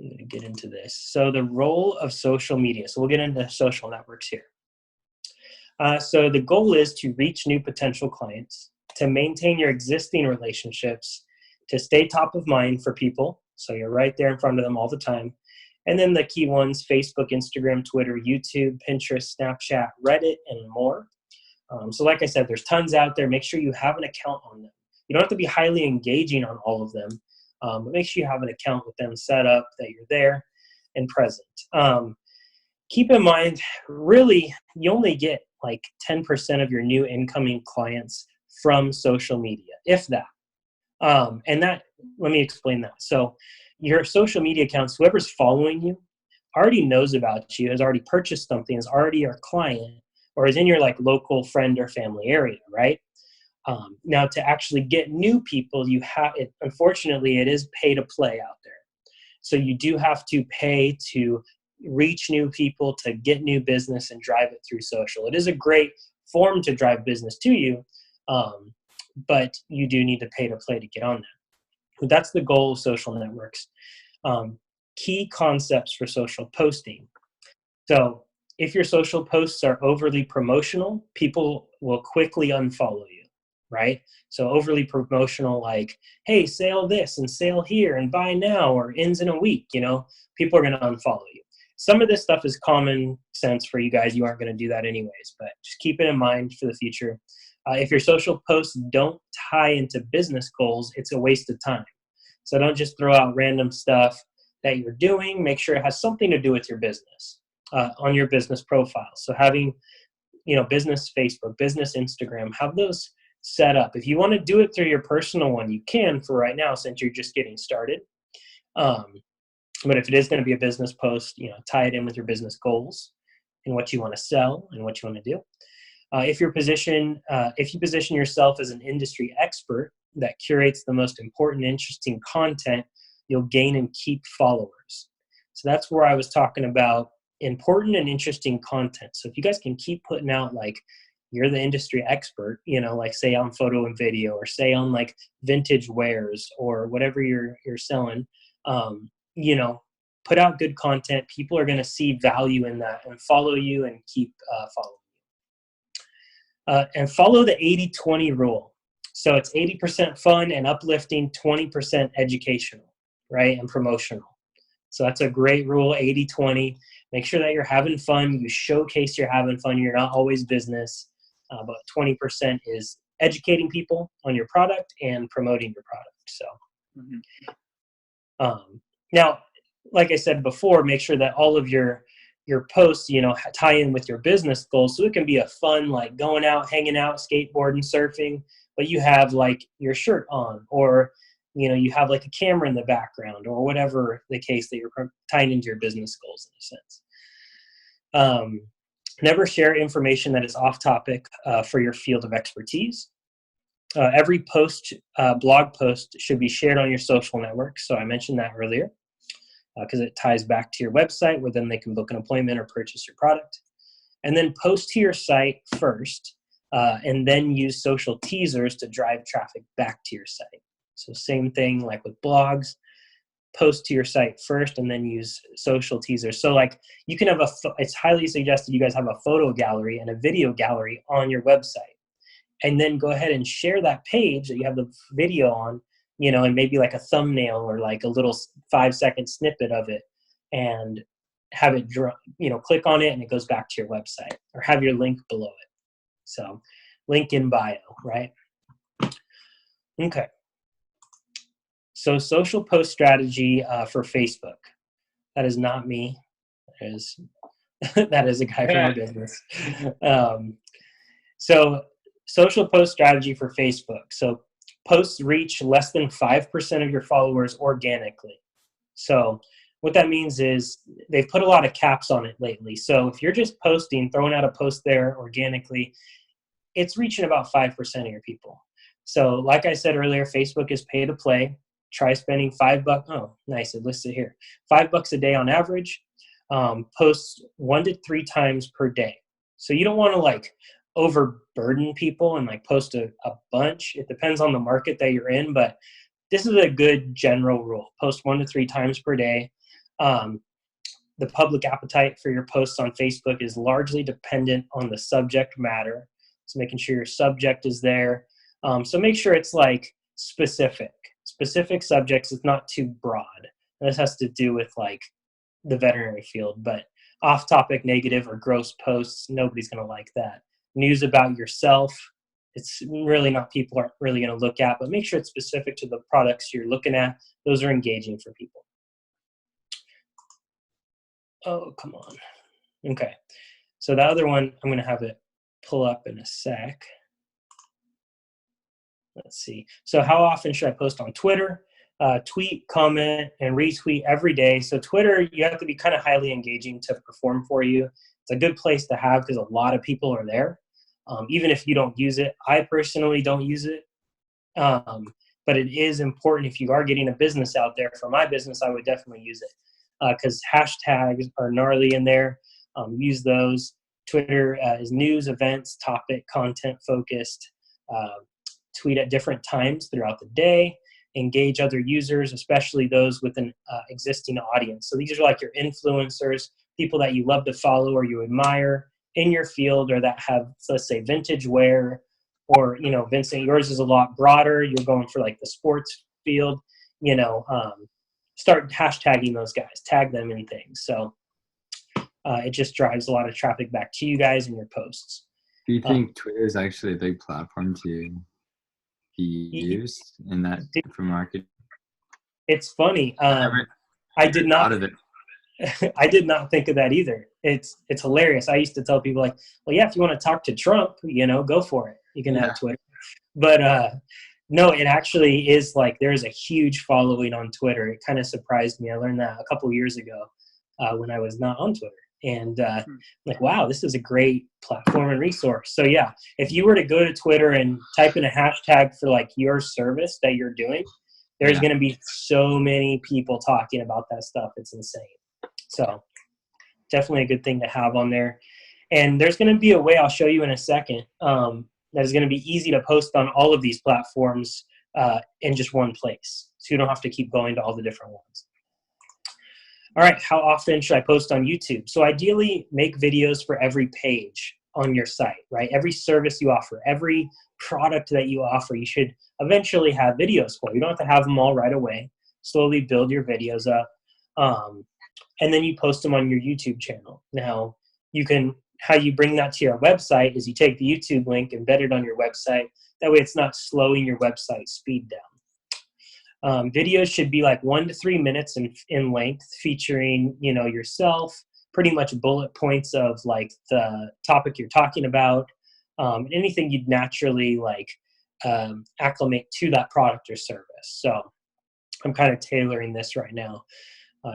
I'm going to get into this. So the role of social media. So we'll get into social networks here. So the goal is to reach new potential clients, to maintain your existing relationships, to stay top of mind for people. So you're right there in front of them all the time. And then the key ones, Facebook, Instagram, Twitter, YouTube, Pinterest, Snapchat, Reddit, and more. So like I said, there's tons out there. Make sure you have an account on them. You don't have to be highly engaging on all of them, but make sure you have an account with them set up, that you're there and present. Keep in mind, really, you only get like 10% of your new incoming clients from social media, if that. And that, let me explain that. So your social media accounts, whoever's following you already knows about you, has already purchased something, is already your client, or is in your like local friend or family area, right? Now to actually get new people, you have it. Unfortunately, it is pay to play out there. So you do have to pay to reach new people, to get new business and drive it through social. It is a great form to drive business to you, but you do need to pay to play to get on that. But that's the goal of social networks. Key concepts for social posting. So if your social posts are overly promotional, people will quickly unfollow you, right? So overly promotional, like, hey, sale this and sale here and buy now or ends in a week, people are going to unfollow you. Some of this stuff is common sense for you guys. You aren't going to do that anyways, but just keep it in mind for the future. If your social posts don't tie into business goals, it's a waste of time. So don't just throw out random stuff that you're doing. Make sure it has something to do with your business on your business profile. So having, business Facebook, business Instagram, have those set up. If you want to do it through your personal one, you can for right now since you're just getting started. But if it is going to be a business post, tie it in with your business goals and what you want to sell and what you want to do. If you position yourself as an industry expert that curates the most important, interesting content, you'll gain and keep followers. So that's where I was talking about important and interesting content. So if you guys can keep putting out like you're the industry expert, like say on photo and video, or say on like vintage wares or whatever you're selling, put out good content. People are going to see value in that and follow you and keep following you. And follow the 80-20 rule. So it's 80% fun and uplifting, 20% educational, right? And promotional. So that's a great rule, 80-20. Make sure that you're having fun. You showcase you're having fun. You're not always business. But 20% is educating people on your product and promoting your product. So now, like I said before, make sure that all of your posts, tie in with your business goals. So it can be a fun, like going out, hanging out, skateboarding, surfing, but you have like your shirt on, or, you have like a camera in the background, or whatever the case that you're tying into your business goals in a sense. Never share information that is off topic for your field of expertise. Every blog post should be shared on your social network. So I mentioned that earlier because it ties back to your website where then they can book an appointment or purchase your product. And then post to your site first and then use social teasers to drive traffic back to your site. So same thing like with blogs. Post to your site first and then use social teasers. So like you can have it's highly suggested you guys have a photo gallery and a video gallery on your website, and then go ahead and share that page that you have the video on, and maybe like a thumbnail or like a little 5-second snippet of it, and have it, click on it and it goes back to your website, or have your link below it. So link in bio, right? Okay. So social post strategy for Facebook. That is not me. That is a guy from our business. So social post strategy for Facebook. So posts reach less than 5% of your followers organically. So what that means is they've put a lot of caps on it lately. So if you're just posting, throwing out a post there organically, it's reaching about 5% of your people. So like I said earlier, Facebook is pay to play. Try spending $5. Oh, nice. It lists it here. $5 a day on average. Post 1 to 3 times per day. So you don't want to like overburden people and like post a bunch. It depends on the market that you're in, but this is a good general rule. Post 1 to 3 times per day. The public appetite for your posts on Facebook is largely dependent on the subject matter. So making sure your subject is there. So make sure it's like specific subjects. It's not too broad. And this has to do with like the veterinary field, but off topic, negative or gross posts, nobody's going to like that. News about yourself, it's really not, people aren't really going to look at, but make sure it's specific to the products you're looking at. Those are engaging for people. Oh, come on. Okay. So the other one, I'm going to have it pull up in a sec. Let's see. So how often should I post on Twitter? Tweet, comment, and retweet every day. So Twitter, you have to be kind of highly engaging to perform for you. It's a good place to have because a lot of people are there. Even if you don't use it, I personally don't use it. But it is important if you are getting a business out there. For my business, I would definitely use it because hashtags are gnarly in there. Use those. Twitter is news, events, topic, content focused. Tweet at different times throughout the day. Engage other users, especially those with an existing audience. So these are like your influencers, people that you love to follow or you admire in your field, or that have, let's say, vintage wear, or, you know, Vincent, yours is a lot broader. You're going for like the sports field, you know, start hashtagging those guys, tag them in things. So it just drives a lot of traffic back to you guys and your posts. Do you think Twitter is actually a big platform to be used in that for marketing? It's funny. I did not. I did not think of that either. It's hilarious. I used to tell people like, well, yeah, if you want to talk to Trump, you know, go for it. You can have Twitter. But no, it actually is like there's a huge following on Twitter. It kind of surprised me. I learned that a couple of years ago when I was not on Twitter. And like, wow, this is a great platform and resource. So yeah, if you were to go to Twitter and type in a hashtag for like your service that you're doing, there's going to be so many people talking about that stuff. It's insane. So definitely a good thing to have on there. And there's going to be a way I'll show you in a second that is going to be easy to post on all of these platforms in just one place. So you don't have to keep going to all the different ones. All right, how often should I post on YouTube? So ideally, make videos for every page on your site, right? Every service you offer, every product that you offer, you should eventually have videos for. You don't have to have them all right away. Slowly build your videos up. And then you post them on your YouTube channel. Now, how you bring that to your website is you take the YouTube link, embed it on your website. That way it's not slowing your website speed down. Videos should be like 1 to 3 minutes in length, featuring, you know, yourself, pretty much bullet points of like the topic you're talking about, anything you'd naturally like acclimate to that product or service. So I'm kind of tailoring this right now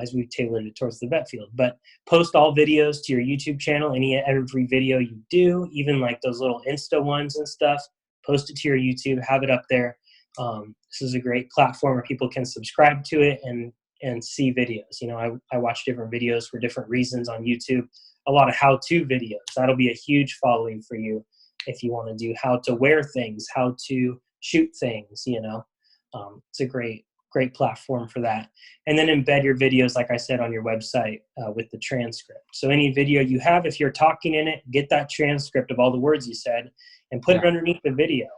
as we've tailored it towards the vet field. But post all videos to your YouTube channel, every video you do, even like those little Insta ones and stuff, post it to your YouTube, have it up there. This is a great platform where people can subscribe to it and see videos. You know, I watch different videos for different reasons on YouTube, a lot of how-to videos. That'll be a huge following for you if you want to do how to wear things, how to shoot things, you know. It's a great platform for that. And then embed your videos, like I said, on your website with the transcript. So any video you have, if you're talking in it, get that transcript of all the words you said and put it underneath the video.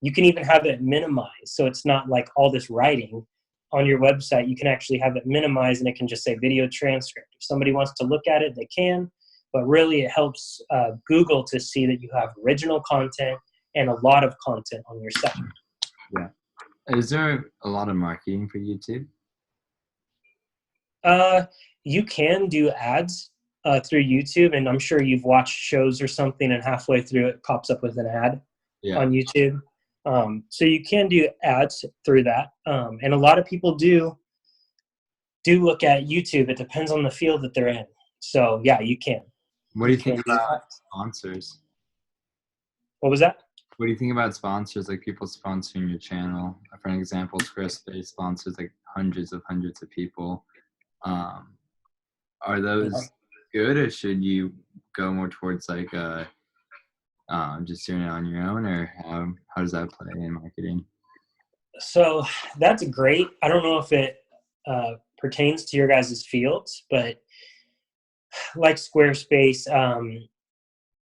You can even have it minimized, so it's not like all this writing on your website. You can actually have it minimized, and it can just say video transcript. If somebody wants to look at it, they can, but really it helps Google to see that you have original content and a lot of content on your site. Yeah. Is there a lot of marketing for YouTube? You can do ads through YouTube, and I'm sure you've watched shows or something, and halfway through it pops up with an ad on YouTube. So you can do ads through that. And a lot of people do look at YouTube. It depends on the field that they're in. So yeah, you can. What do you think about sponsors? What was that? What do you think about sponsors, like people sponsoring your channel? For an example, Squarespace sponsors like hundreds of people. Are those good, or should you go more towards like just doing it on your own, or how does that play in marketing? So that's great. I don't know if it pertains to your guys' fields, but like Squarespace,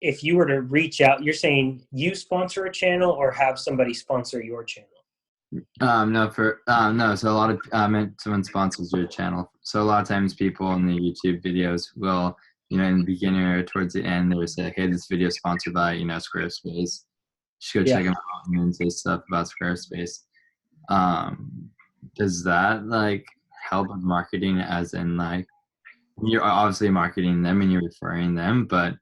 if you were to reach out, you're saying you sponsor a channel or have somebody sponsor your channel? No. So a lot of someone sponsors your channel. So a lot of times people in the YouTube videos will, in the beginning or towards the end, they would say, "Hey, this video is sponsored by Squarespace. Just go check them out," and then say stuff about Squarespace. Does that like help with marketing? As in, like, you're obviously marketing them and you're referring them, but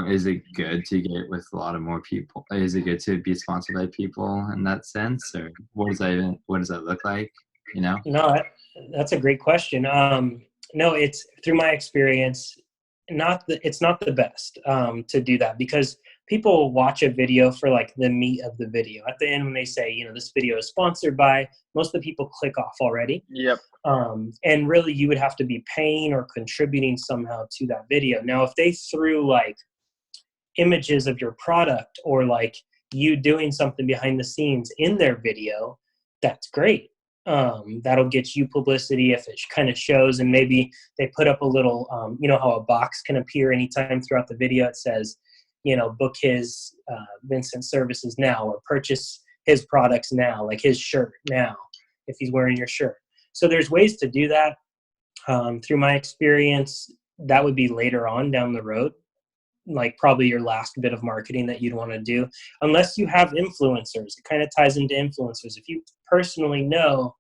is it good to get with a lot of more people? Is it good to be sponsored by people in that sense, or what does that look like? No, that's a great question. No, it's through my experience, it's not the best to do that, because people will watch a video for like the meat of the video. At the end, when they say, this video is sponsored by, most of the people click off already. Yep. And really, you would have to be paying or contributing somehow to that video. Now, if they threw like images of your product or like you doing something behind the scenes in their video, that's great. That'll get you publicity if it kind of shows, and maybe they put up a little, how a box can appear anytime throughout the video. It says, book his Vincent services now, or purchase his products now, like his shirt now, if he's wearing your shirt. So there's ways to do that. Through my experience, that would be later on down the road, like probably your last bit of marketing that you'd want to do, unless you have influencers. It kind of ties into influencers. If you personally know,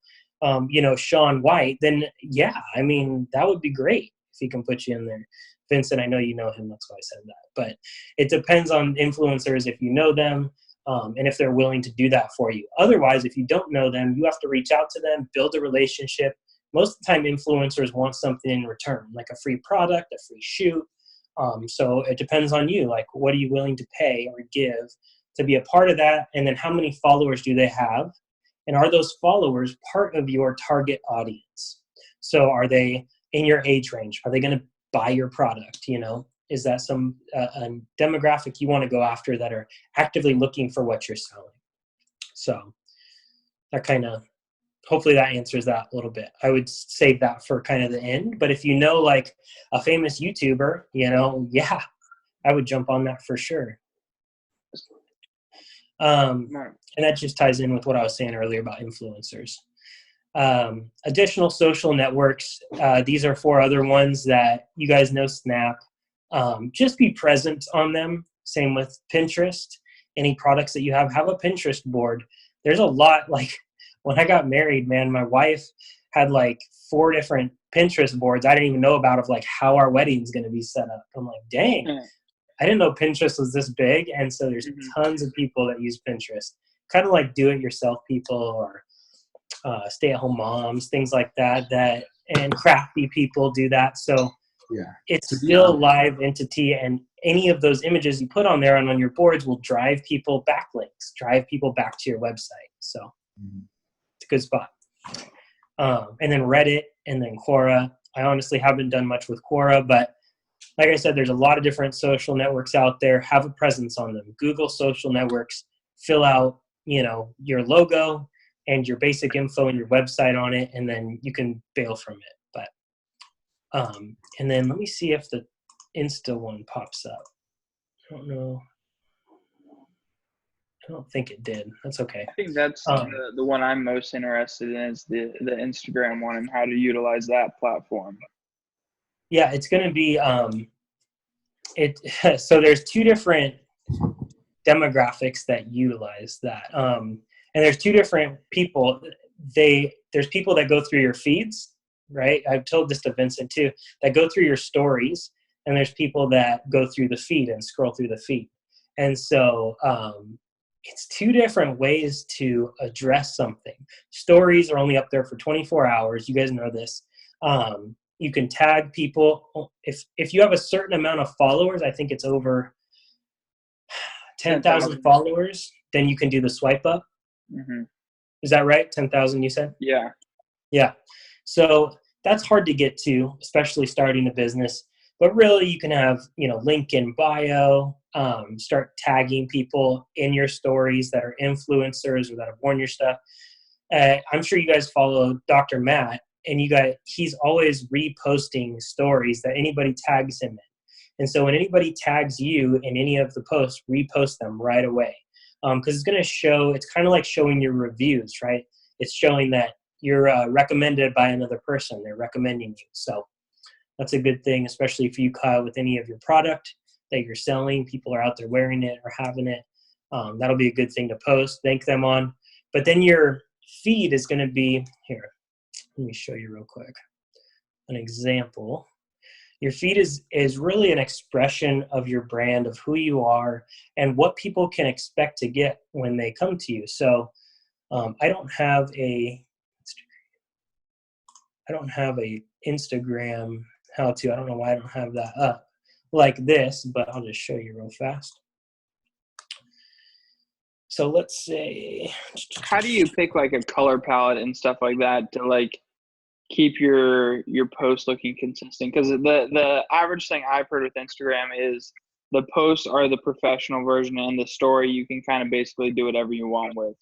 Sean White, then yeah, I mean, that would be great if he can put you in there. Vincent, I know you know him, that's why I said that. But it depends on influencers, if you know them, and if they're willing to do that for you. Otherwise, if you don't know them, you have to reach out to them, build a relationship. Most of the time, influencers want something in return, like a free product, a free shoot. So it depends on you. Like, what are you willing to pay or give to be a part of that? And then how many followers do they have? And are those followers part of your target audience? So are they in your age range? Are they going to buy your product? Is that some a demographic you want to go after that are actively looking for what you're selling? So that hopefully that answers that a little bit. I would save that for kind of the end. But if you know like a famous YouTuber, yeah, I would jump on that for sure. And that just ties in with what I was saying earlier about influencers. Additional social networks. These are 4 other ones that you guys know. Snap. Just be present on them. Same with Pinterest. Any products that you have a Pinterest board. There's a lot. Like when I got married, man, my wife had like 4 different Pinterest boards I didn't even know about, of like how our wedding's going to be set up. I'm like, dang, I didn't know Pinterest was this big. And so there's tons of people that use Pinterest, kind of like do-it-yourself people, or stay-at-home moms, things like that, and crafty people do that. So yeah, it's still a live entity, and any of those images you put on there and on your boards will drive people backlinks, drive people back to your website. So it's a good spot. And then Reddit, and then Quora. I honestly haven't done much with Quora, but like I said, there's a lot of different social networks out there. Have a presence on them. Google social networks, fill out, your logo and your basic info and your website on it, and then you can bail from it. But and then let me see if the Insta one pops up. I don't know. I don't think it did. That's okay. I think that's the one I'm most interested in, is the Instagram one, and how to utilize that platform. Yeah, it's going to be so there's 2 different demographics that utilize that. And there's 2 different people. There's people that go through your feeds, right? I've told this to Vincent too, that go through your stories, and there's people that go through the feed and scroll through the feed. And so it's 2 different ways to address something. Stories are only up there for 24 hours. You guys know this. You can tag people. If you have a certain amount of followers, I think it's over 10,000 followers, then you can do the swipe up. Is that right? 10,000 you said? Yeah. Yeah. So that's hard to get to, especially starting a business. But really, you can have, link in bio, start tagging people in your stories that are influencers or that have worn your stuff. I'm sure you guys follow Dr. Matt, and he's always reposting stories that anybody tags him in. And so when anybody tags you in any of the posts, repost them right away. Because it's going to show, it's kind of like showing your reviews, right? It's showing that you're recommended by another person. They're recommending you. So that's a good thing, especially if you, Kyle, with any of your product that you're selling, people are out there wearing it or having it. That'll be a good thing to post, thank them on. But then your feed is going to be, here, let me show you real quick an example. Your feed is really an expression of your brand, of who you are, and what people can expect to get when they come to you. So I don't have a Instagram how-to. I don't know why I don't have that up like this, but I'll just show you real fast. So let's say, how do you pick like a color palette and stuff like that to like keep your post looking consistent? Because the average thing I've heard with Instagram is the posts are the professional version, and the story you can kind of basically do whatever you want with,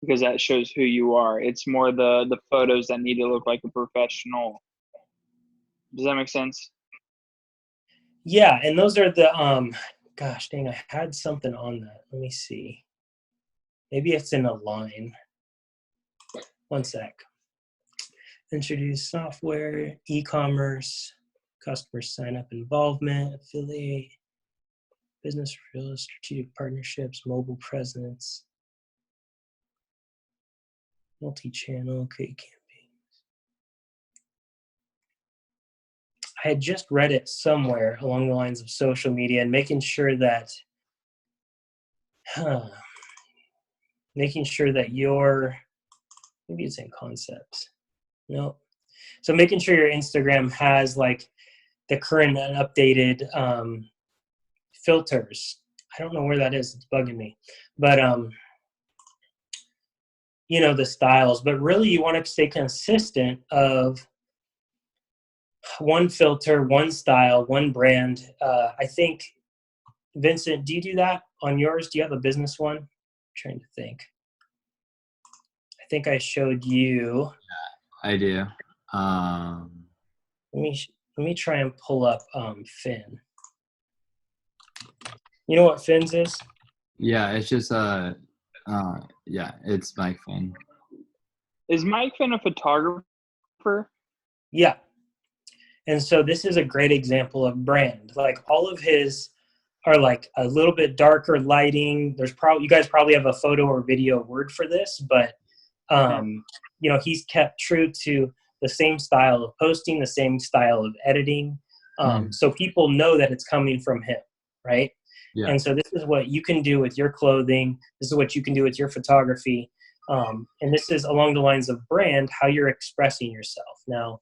because that shows who you are. It's more the photos that need to look like a professional. Does that make sense? Yeah, and those are the gosh dang, I had something on that. Let me see. Maybe it's in a line. One sec. Introduce software, e-commerce, customer sign-up involvement, affiliate, business referrals, strategic partnerships, mobile presence, multi-channel, create campaigns. I had just read it somewhere along the lines of social media and making sure that your, maybe it's in concepts. No. So making sure your Instagram has like the current and updated filters. I don't know where that is. It's bugging me. But, you know, the styles. But really you want to stay consistent of one filter, one style, one brand. I think, Vincent, do you do that on yours? Do you have a business one? I'm trying to think. I think I showed you. I do. Let me try and pull up Finn. You know what Finn's is? Yeah, it's just yeah, it's Mike Finn. Is Mike Finn a photographer? Yeah. And so this is a great example of brand. Like all of his are like a little bit darker lighting. There's probably, you guys probably have a photo or video word for this, but you know, he's kept true to the same style of posting, the same style of editing. So people know that it's coming from him, right? Yeah. And so this is what you can do with your clothing. This is what you can do with your photography. And this is along the lines of brand, how you're expressing yourself now,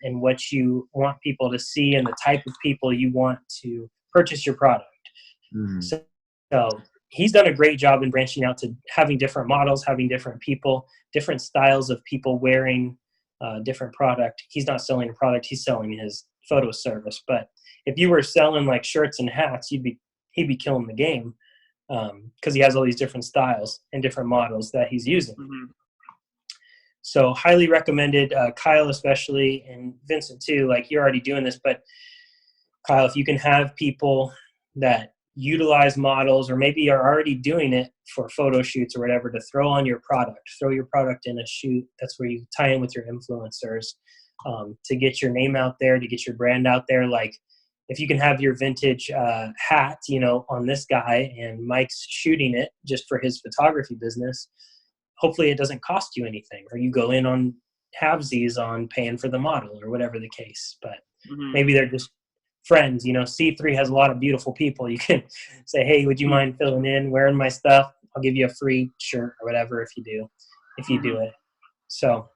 and what you want people to see and the type of people you want to purchase your product. So he's done a great job in branching out to having different models, having different people, different styles of people wearing different product. He's not selling a product, he's selling his photo service. But if you were selling like shirts and hats, he'd be killing the game, because he has all these different styles and different models that he's using. So highly recommended, Kyle especially, and Vincent too. Like, you're already doing this, but Kyle, if you can have people that utilize models, or maybe are already doing it for photo shoots or whatever, to throw on your product, throw your product in a shoot. That's where you tie in with your influencers, to get your name out there, to get your brand out there. Like, if you can have your vintage hat, you know, on this guy, and Mike's shooting it just for his photography business, hopefully it doesn't cost you anything, or you go in on halvesies on paying for the model or whatever the case. But maybe they're just friends. You know, C3 has a lot of beautiful people. You can say, hey, would you mind filling in, wearing my stuff? I'll give you a free shirt or whatever if you do it. So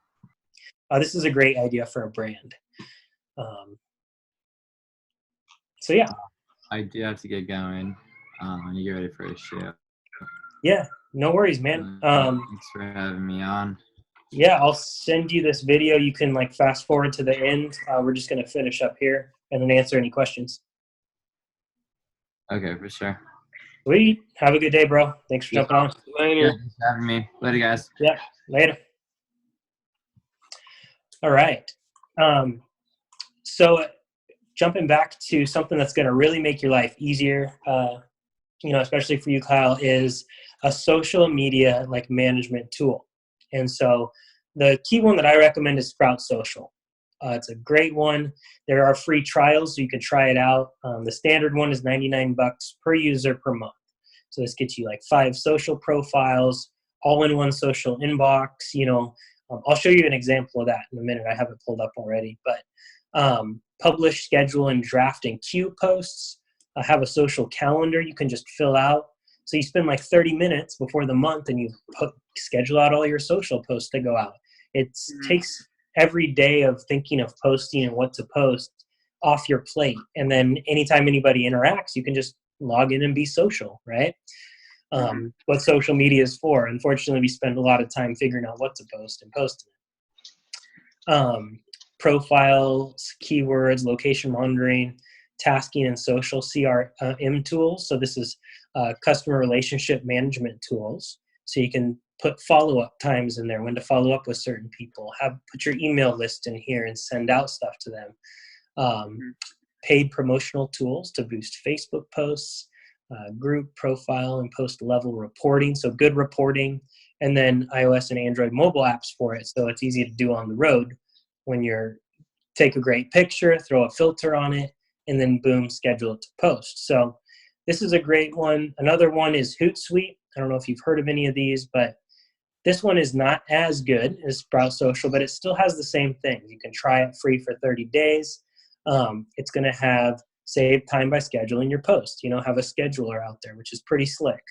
this is a great idea for a brand. So yeah. I do have to get going. You get ready for a show. Yeah, no worries, man. Thanks for having me on. Yeah, I'll send you this video. You can like fast forward to the end. We're just going to finish up here and then answer any questions. Okay, for sure. Sweet. Have a good day, bro. Thanks for jumping on. Later. Yeah, thanks for having me. Later, guys. Yeah, later. All right. So jumping back to something that's going to really make your life easier, especially for you, Kyle, is a social media like management tool. And so the key one that I recommend is Sprout Social. It's a great one. There are free trials, so you can try it out. The standard one is $99 per user per month. So this gets you like 5 social profiles, all in one social inbox. I'll show you an example of that in a minute. I have it pulled up already. But publish, schedule, and draft and queue posts. Have a social calendar you can just fill out. So you spend like 30 minutes before the month and you schedule out all your social posts to go out. It takes every day of thinking of posting and what to post off your plate. And then anytime anybody interacts, you can just log in and be social, right? What social media is for. Unfortunately, we spend a lot of time figuring out what to post and posting it. Profiles, keywords, location monitoring, tasking, and social CRM tools. So this is customer relationship management tools. So you can put follow-up times in there, when to follow up with certain people, put your email list in here and send out stuff to them. Paid promotional tools to boost Facebook posts, group profile and post level reporting. So good reporting, and then iOS and Android mobile apps for it. So it's easy to do on the road when you're take a great picture, throw a filter on it, and then boom, schedule it to post. So this is a great one. Another one is Hootsuite. I don't know if you've heard of any of these, but this one is not as good as Sprout Social, but it still has the same thing. You can try it free for 30 days. It's going to have save time by scheduling your post. Have a scheduler out there, which is pretty slick.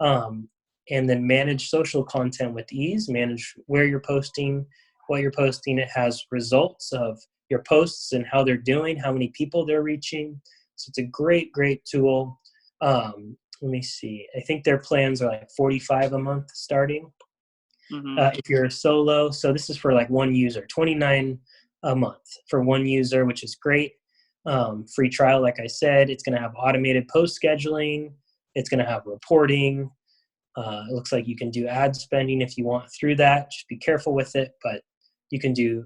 And then manage social content with ease, manage where you're posting, what you're posting. It has results of your posts and how they're doing, how many people they're reaching. So it's a great, great tool. Let me see. I think their plans are like $45 a month starting. If you're a solo. So this is for like one user, $29 a month for one user, which is great. Free trial, like I said. It's going to have automated post scheduling. It's going to have reporting. It looks like you can do ad spending if you want through that. Just be careful with it, but you can do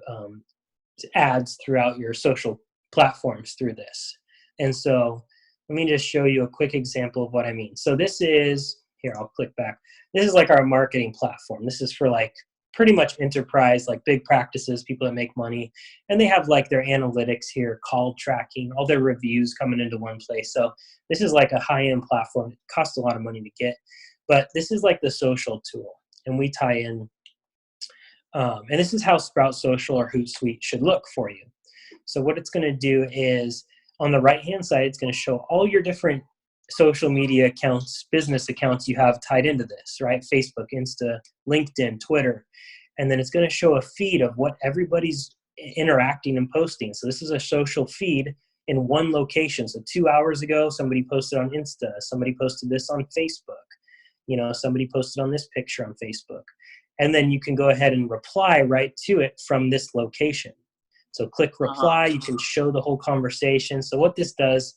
ads throughout your social platforms through this. And so let me just show you a quick example of what I mean. So this is, here, I'll click back. This is like our marketing platform. This is for like pretty much enterprise, like big practices, people that make money. And they have like their analytics here, call tracking, all their reviews coming into one place. So this is like a high-end platform. It costs a lot of money to get. But this is like the social tool. And we tie in. And this is how Sprout Social or Hootsuite should look for you. So what it's going to do is on the right-hand side, it's going to show all your different social media accounts, business accounts you have tied into this, right? Facebook, Insta, LinkedIn, Twitter. And then it's going to show a feed of what everybody's interacting and posting. So this is a social feed in one location. So 2 hours ago, somebody posted on Insta. Somebody posted this on Facebook. Somebody posted on this picture on Facebook. And then you can go ahead and reply right to it from this location. So click reply, you can show the whole conversation. So what this does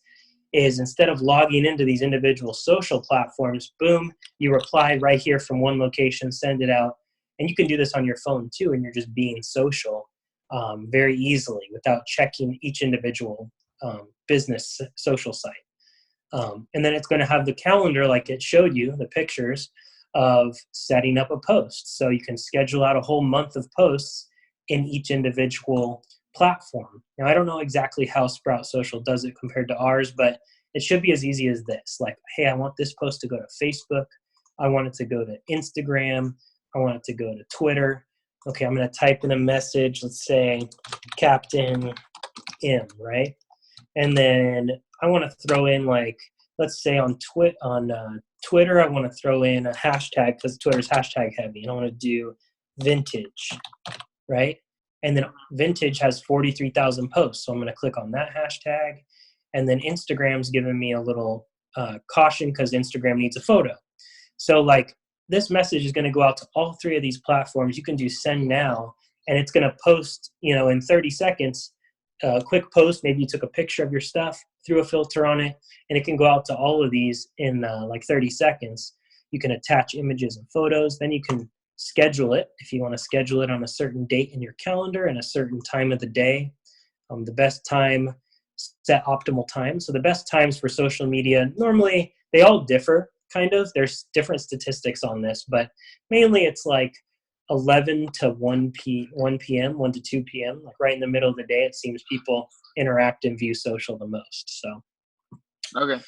is instead of logging into these individual social platforms, boom, you reply right here from one location, send it out. And you can do this on your phone too, and you're just being social very easily without checking each individual business social site. And then it's going to have the calendar like it showed you, the pictures of setting up a post. So you can schedule out a whole month of posts in each individual platform. Now, I don't know exactly how Sprout Social does it compared to ours, but it should be as easy as this. Like, hey, I want this post to go to Facebook. I want it to go to Instagram. I want it to go to Twitter. Okay, I'm going to type in a message. Let's say Captain M, right? And then I want to throw in like, let's say on Twitter, I want to throw in a hashtag because Twitter's hashtag heavy. And I want to do vintage, right? And then vintage has 43,000 posts. So I'm going to click on that hashtag. And then Instagram's giving me a little caution because Instagram needs a photo. So like this message is going to go out to all 3 of these platforms. You can do send now, and it's going to post, in 30 seconds, a quick post. Maybe you took a picture of your stuff, threw a filter on it, and it can go out to all of these in like 30 seconds. You can attach images and photos. Then you can schedule it. If you want to schedule it on a certain date in your calendar and a certain time of the day, the best time, set optimal time. So the best times for social media, normally they all differ kind of. There's different statistics on this, but mainly it's like 11 to 1 p.m., 1 to 2 p.m., like right in the middle of the day, it seems people interact and view social the most. So, Okay.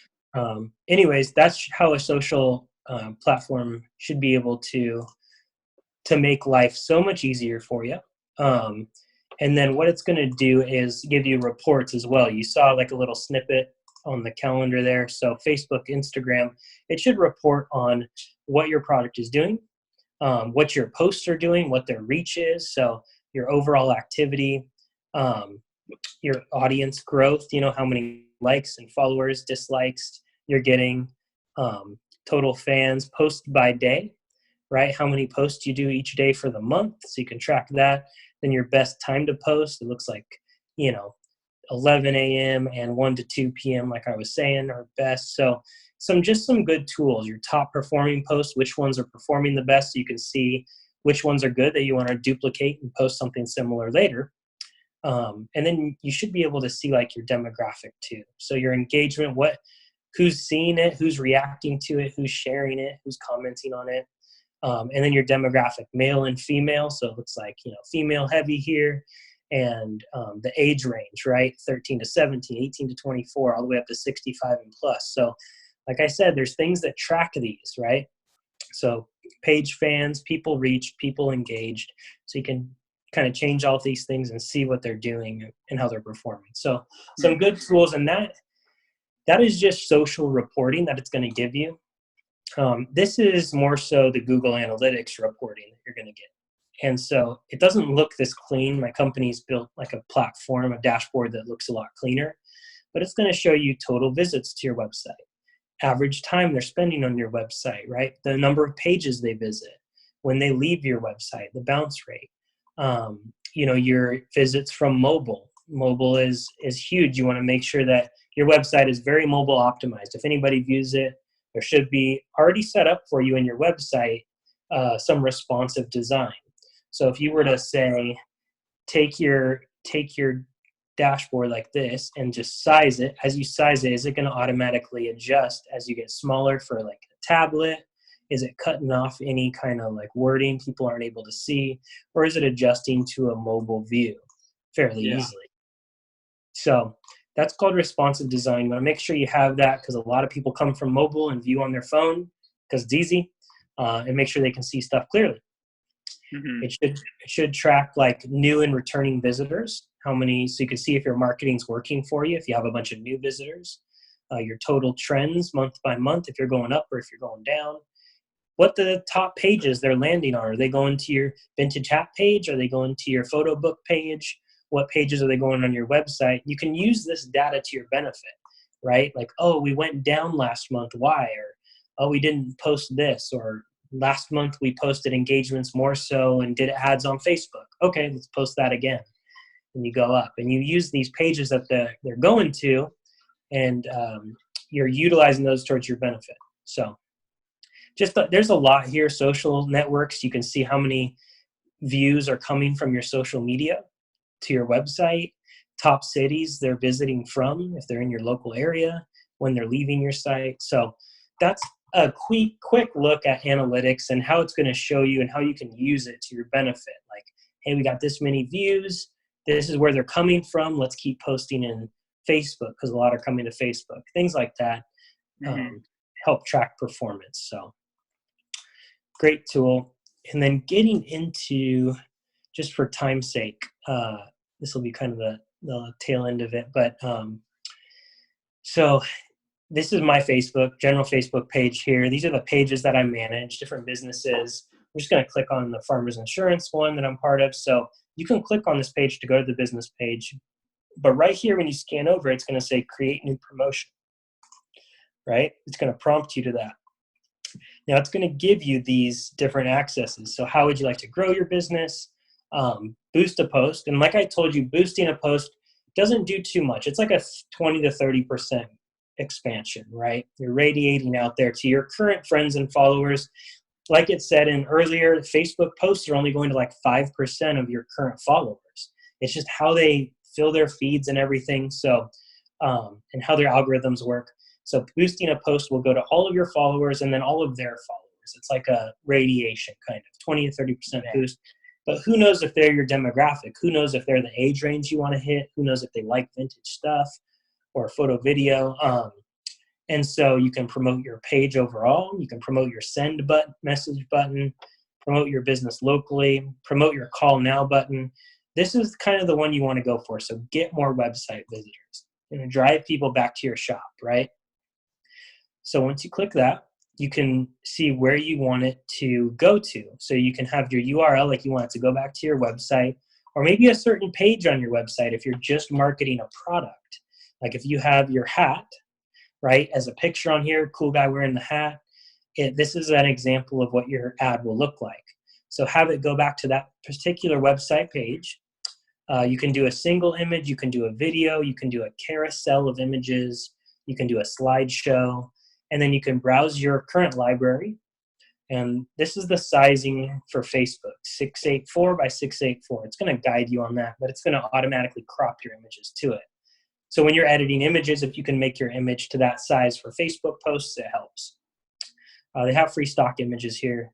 Anyways, that's how a social platform should be able to make life so much easier for you. And then what it's going to do is give you reports as well. You saw like a little snippet on the calendar there. So Facebook, Instagram, it should report on what your product is doing, what your posts are doing, what their reach is. So your overall activity, your audience growth, how many likes and followers, dislikes you're getting, total fans, post by day, right? How many posts you do each day for the month. So you can track that. Then your best time to post, it looks like, 11 a.m. and 1 to 2 p.m., like I was saying, are best. So some good tools, your top performing posts, which ones are performing the best. So you can see which ones are good that you want to duplicate and post something similar later. And then you should be able to see like your demographic too. So your engagement, who's seeing it, who's reacting to it, who's sharing it, who's commenting on it. And then your demographic, male and female. So it looks like, female heavy here, and the age range, right? 13 to 17, 18 to 24, all the way up to 65 and plus. So like I said, there's things that track these, right? So page fans, people reached, people engaged. So you can kind of change all these things and see what they're doing and how they're performing. So some good tools, and that is just social reporting that it's going to give you. This is more so the Google Analytics reporting that you're going to get. And so it doesn't look this clean. My company's built like a platform, a dashboard that looks a lot cleaner, but it's going to show you total visits to your website, average time they're spending on your website, right? The number of pages they visit, when they leave your website, the bounce rate, your visits from mobile. Mobile is huge. You want to make sure that your website is very mobile optimized. If anybody views it, there should be already set up for you in your website some responsive design. So if you were to say, take your dashboard like this and just size it, as you size it, is it going to automatically adjust as you get smaller for like a tablet? Is it cutting off any kind of like wording people aren't able to see? Or is it adjusting to a mobile view fairly easily? So that's called responsive design. You want to make sure you have that, because a lot of people come from mobile and view on their phone because it's easy, and make sure they can see stuff clearly. Mm-hmm. It should track like new and returning visitors, so you can see if your marketing's working for you, if you have a bunch of new visitors, your total trends month by month, if you're going up or if you're going down, what the top pages they're landing on. Are they going to your vintage hat page? Are they going to your photo book page? What pages are they going on your website? You can use this data to your benefit, right? Like, oh, we went down last month. Why? Or, oh, we didn't post this. Or last month we posted engagements more so and did ads on Facebook. Okay, let's post that again. And you go up and you use these pages that they're going to, and you're utilizing those towards your benefit. So there's a lot here. Social networks, you can see how many views are coming from your social media to your website, top cities they're visiting from, if they're in your local area, when they're leaving your site. So that's a quick look at analytics and how it's going to show you and how you can use it to your benefit. Like, hey, we got this many views. This is where they're coming from. Let's keep posting in Facebook because a lot are coming to Facebook. Things like that help track performance. So great tool. And then getting into, just for time's sake, this will be kind of the tail end of it. But so this is my general Facebook page here. These are the pages that I manage, different businesses. I'm just going to click on the Farmers Insurance one that I'm part of. So you can click on this page to go to the business page. But right here, when you scan over, it's going to say create new promotion, right? It's going to prompt you to that. Now it's going to give you these different accesses. So how would you like to grow your business? Boost a post. And like I told you, boosting a post doesn't do too much. It's like a 20 to 30% expansion, right? You're radiating out there to your current friends and followers. like it said in earlier, Facebook posts are only going to like 5% of your current followers. It's just how they fill their feeds and everything. So, and how their algorithms work. So boosting a post will go to all of your followers and then all of their followers. It's like a radiation kind of 20 to 30% boost. But who knows if they're your demographic? Who knows if they're the age range you want to hit? Who knows if they like vintage stuff or photo video? And so you can promote your page overall. You can promote your send button, message button, promote your business locally, promote your call now button. This is kind of the one you want to go for. So get more website visitors. Drive people back to your shop, right? So once you click that, you can see where you want it to go to. So you can have your URL, like you want it to go back to your website, or maybe a certain page on your website if you're just marketing a product. Like if you have your hat, right, as a picture on here, cool guy wearing the hat, this is an example of what your ad will look like. So have it go back to that particular website page. You can do a single image, you can do a video, you can do a carousel of images, you can do a slideshow, and then you can browse your current library. And this is the sizing for Facebook, 684 by 684. It's going to guide you on that, but it's going to automatically crop your images to it. So when you're editing images, if you can make your image to that size for Facebook posts, it helps. They have free stock images here,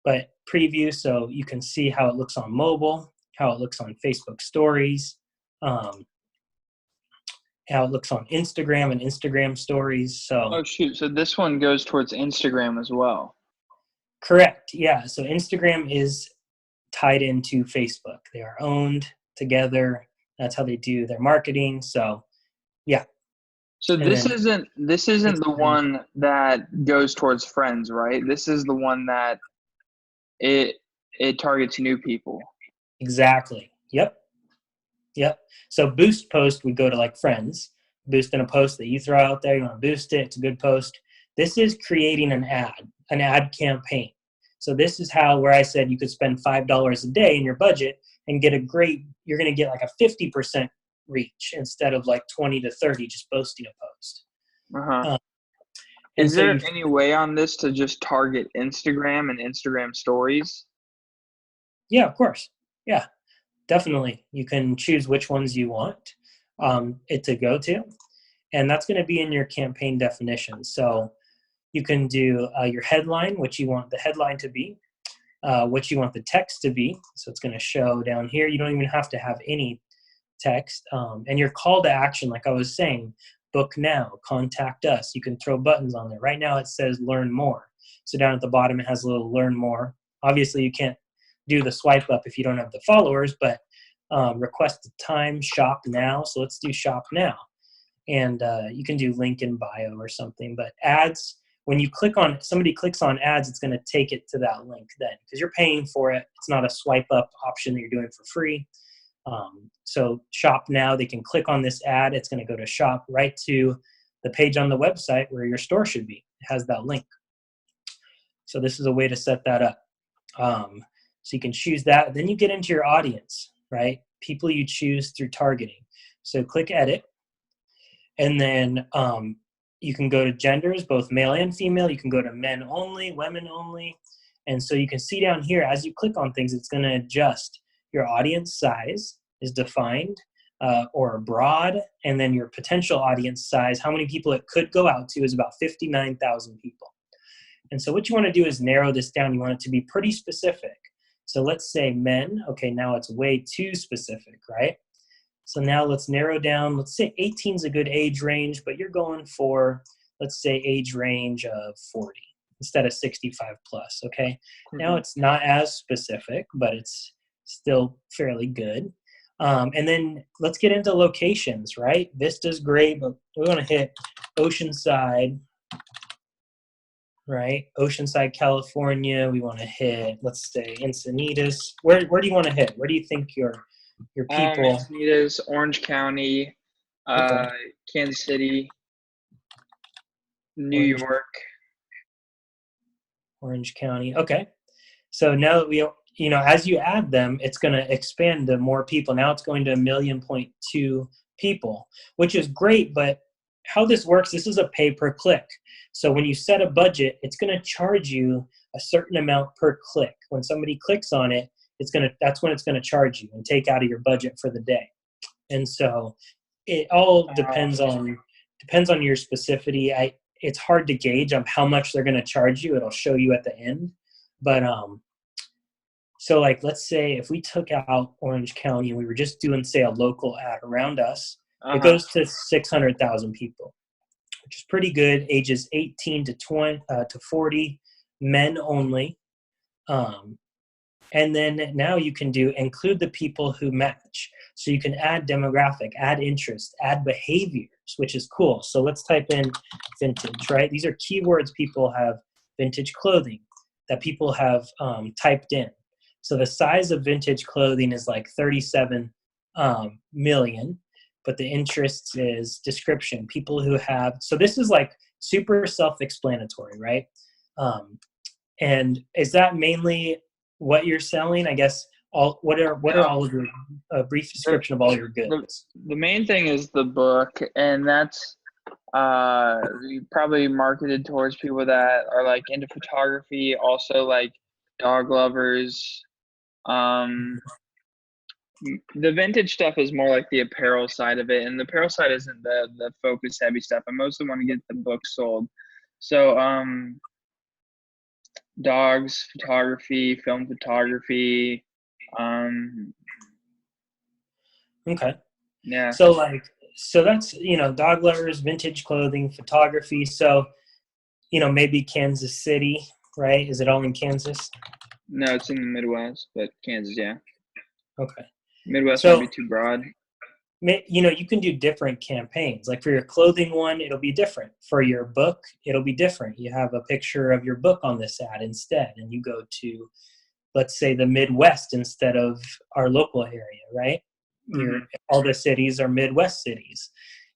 but preview so you can see how it looks on mobile, how it looks on Facebook stories, how it looks on Instagram and Instagram stories. So oh shoot, so this one goes towards Instagram as well. Correct, yeah. So Instagram is tied into Facebook. They are owned together. That's how they do their marketing. So yeah. So this isn't the one that goes towards friends, right? This is the one that it targets new people. Exactly. Yep. So boost post would go to like friends. Boost in a post that you throw out there, you want to boost it, it's a good post. This is creating an ad campaign. So this is where I said you could spend $5 a day in your budget and get you're going to get like a 50% reach instead of like 20 to 30 just posting a post. Is there any way on this to just target Instagram and Instagram stories? Yeah, of course. Yeah, definitely. You can choose which ones you want it to go to, and that's going to be in your campaign definition. So you can do your headline, what you want the headline to be, what you want the text to be. So it's going to show down here. You don't even have to have any text. And your call to action, like I was saying, book now, contact us. You can throw buttons on there. Right now it says learn more. So down at the bottom it has a little learn more. Obviously you can't do the swipe up if you don't have the followers, but request a time, shop now. So let's do shop now. And you can do link in bio or something. But ads, when you somebody clicks on ads, it's going to take it to that link then because you're paying for it. It's not a swipe up option that you're doing for free. So shop now, they can click on this ad. It's going to go to shop right to the page on the website where your store should be. It has that link. So this is a way to set that up. So you can choose that. Then you get into your audience, right? People you choose through targeting. So click edit. And then you can go to genders, both male and female. You can go to men only, women only. And so you can see down here, as you click on things, it's going to adjust. Your audience size is defined or broad. And then your potential audience size, how many people it could go out to, is about 59,000 people. And so what you want to do is narrow this down. You want it to be pretty specific. So let's say men. Okay, now it's way too specific, right? So now let's narrow down. Let's say 18 is a good age range, but you're going for, let's say, age range of 40 instead of 65 plus, okay? Mm-hmm. Now it's not as specific, but it's still fairly good. And then let's get into locations, right? Vista's great, but we want to hit Oceanside, right? Oceanside, California. We want to hit, let's say, Encinitas. Where do you want to hit? Where do you think your people? Encinitas, Orange County, okay. Kansas City, New York. Orange County. Okay. So now that we, as you add them, it's going to expand to more people. Now it's going to 1.2 million people, which is great. But how this works, this is a pay per click. So when you set a budget, it's going to charge you a certain amount per click. When somebody clicks on it, that's when it's gonna charge you and take out of your budget for the day. And so it all depends on your specificity. It's hard to gauge on how much they're gonna charge you. It'll show you at the end, but so like, let's say if we took out Orange County and we were just doing, say, a local ad around us, it goes to 600,000 people, which is pretty good. Ages 18 to 40, men only. And then now you can include the people who match. So you can add demographic, add interest, add behaviors, which is cool. So let's type in vintage, right? These are keywords people have, vintage clothing, that people have typed in. So the size of vintage clothing is like 37 million, but the interest is description. People who have, so this is like super self-explanatory, right? And is that mainly what you're selling? I guess what are all of your brief description of all your goods? The main thing is the book, and that's probably marketed towards people that are like into photography, also like dog lovers. The vintage stuff is more like the apparel side of it, and the apparel side isn't the focus heavy stuff. I mostly want to get the book sold. So dogs, photography, film photography. Okay. Yeah. So that's, dog lovers, vintage clothing, photography. So, maybe Kansas City, right? Is it all in Kansas? No, it's in the Midwest, but Kansas, yeah. Okay. Midwest might be too broad. You can do different campaigns. Like for your clothing one, it'll be different. For your book, it'll be different. You have a picture of your book on this ad instead, and you go to, let's say, the Midwest instead of our local area, right? All the cities are Midwest cities.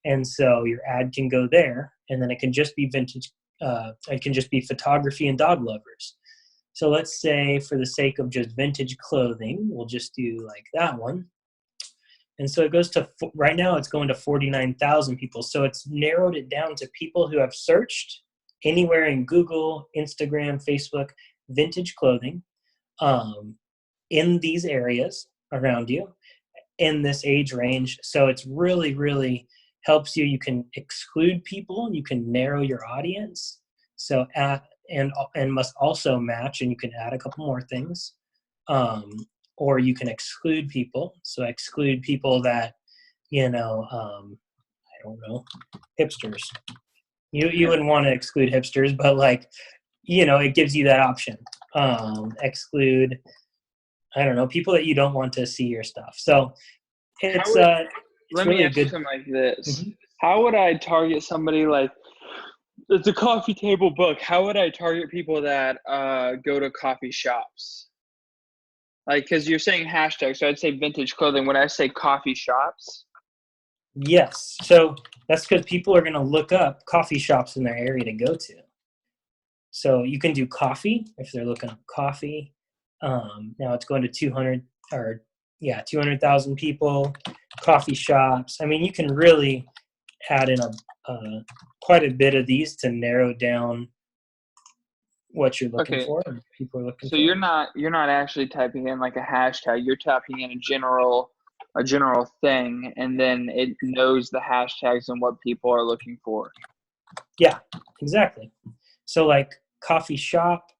And so your ad can go there, and then it can just be vintage. It can just be photography and dog lovers. So let's say, for the sake of just vintage clothing, we'll just do like that one. And so it goes to, right now it's going to 49,000 people. So it's narrowed it down to people who have searched anywhere in Google, Instagram, Facebook, vintage clothing, in these areas around you, in this age range. So it's really, really helps you. You can exclude people. You can narrow your audience. So and must also match, and you can add a couple more things. Or you can exclude people. So exclude people that, I don't know, hipsters. You wouldn't want to exclude hipsters, but it gives you that option. Exclude, I don't know, people that you don't want to see your stuff. So it's let really me ask you something like this. Mm-hmm. How would I target somebody like, it's a coffee table book. How would I target people that go to coffee shops? Like, because you're saying hashtag, so I'd say vintage clothing. When I say coffee shops? Yes. So that's because people are going to look up coffee shops in their area to go to. So you can do coffee if they're looking up coffee. Now it's going to 200,000 people, coffee shops. I mean, you can really add in quite a bit of these to narrow down what you're looking for and people are looking for. So you're not actually typing in like a hashtag. You're typing in a general thing, and then it knows the hashtags and what people are looking for. Yeah, exactly. So like coffee shop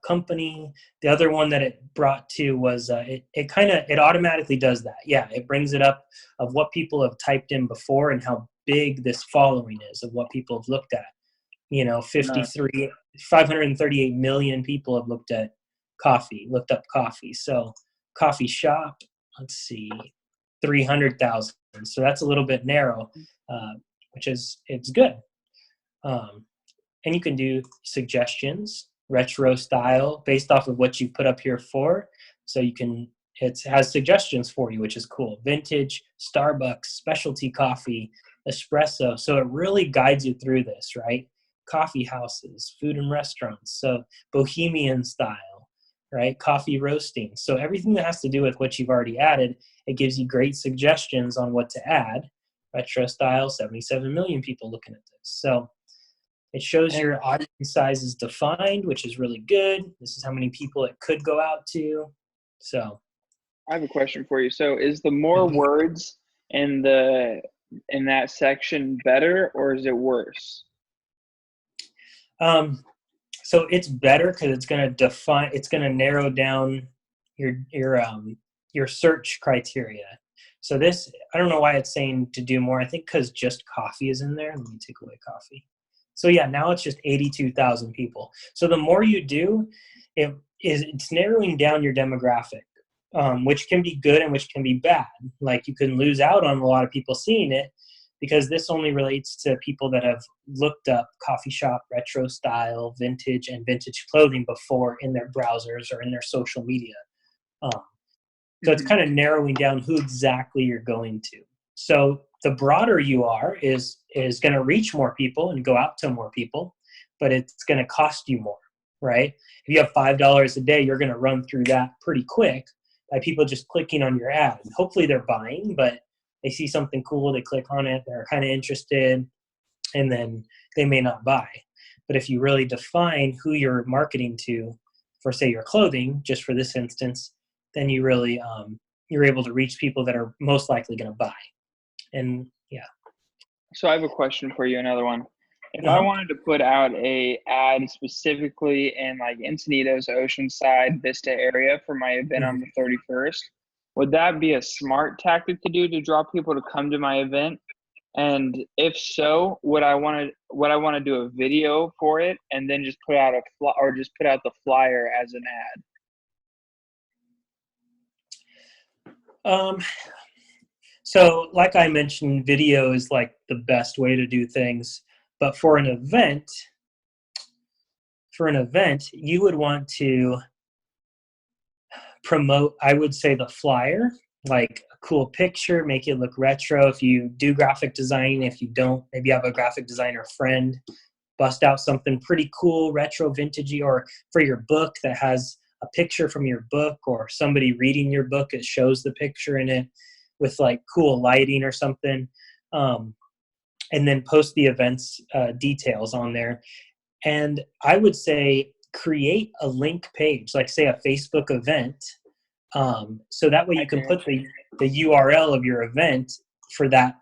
company. The other one that it brought to was it automatically does that. Yeah, it brings it up of what people have typed in before and how big this following is of what people have looked at. 538 million people have looked up coffee. So coffee shop, let's see, 300,000. So that's a little bit narrow, it's good. And you can do suggestions, retro style, based off of what you put up here for. So it has suggestions for you, which is cool. Vintage, Starbucks, specialty coffee, espresso. So it really guides you through this, right? Coffee houses, food and restaurants. So bohemian style, right? Coffee roasting. So everything that has to do with what you've already added, it gives you great suggestions on what to add. Retro style, 77 million people looking at this. So It shows your audience size is defined, which is really good. This is how many people it could go out to. So I have a question for you. So is the more words in that section better, or is it worse? So it's better because it's going to narrow down your search criteria. So this, I don't know why it's saying to do more. I think because just coffee is in there. Let me take away coffee. So yeah, now it's just 82,000 people. So the more you do, it's narrowing down your demographic, which can be good and which can be bad. Like you can lose out on a lot of people seeing it because this only relates to people that have looked up coffee shop, retro style, vintage, and vintage clothing before in their browsers or in their social media. So it's kind of narrowing down who exactly you're going to. So the broader you are is going to reach more people and go out to more people, but it's going to cost you more, right? If you have $5 a day, you're going to run through that pretty quick by people just clicking on your ad. Hopefully they're buying, but they see something cool, they click on it, they're kind of interested, and then they may not buy. But if you really define who you're marketing to for, say, your clothing, just for this instance, then you really you're able to reach people that are most likely going to buy. And yeah. So I have a question for you, another one. If I wanted to put out a ad specifically in like Encinitas, Oceanside, Vista area for my event on the 31st, would that be a smart tactic to do to draw people to come to my event? And if so, would I want to do a video for it and then just put out the flyer as an ad? So like I mentioned, video is like the best way to do things. But for an event, you would want to promote, I would say, the flyer, like a cool picture, make it look retro. If you do graphic design, if you don't, maybe you have a graphic designer friend, bust out something pretty cool, retro, vintagey, or for your book that has a picture from your book or somebody reading your book, it shows the picture in it with like cool lighting or something. And then post the event's details on there. And I would say create a link page, like say a Facebook event. So that way you can put the URL of your event for that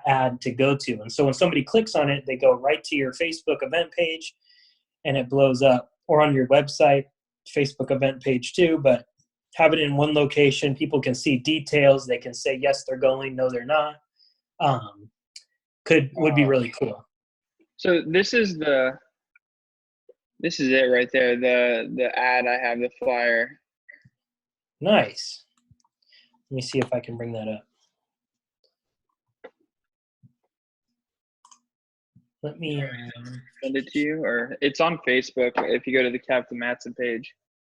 ad to go to. And so when somebody clicks on it, they go right to your Facebook event page and it blows up, or on your website, Facebook event page too, but have it in one location. People can see details. They can say, yes, they're going. No, they're not. Would be really cool. So this is it right there. The ad I have, the flyer. Nice. Let me see if I can bring that up. Let me send it to you, or it's on Facebook if you go to the Captain Matson page.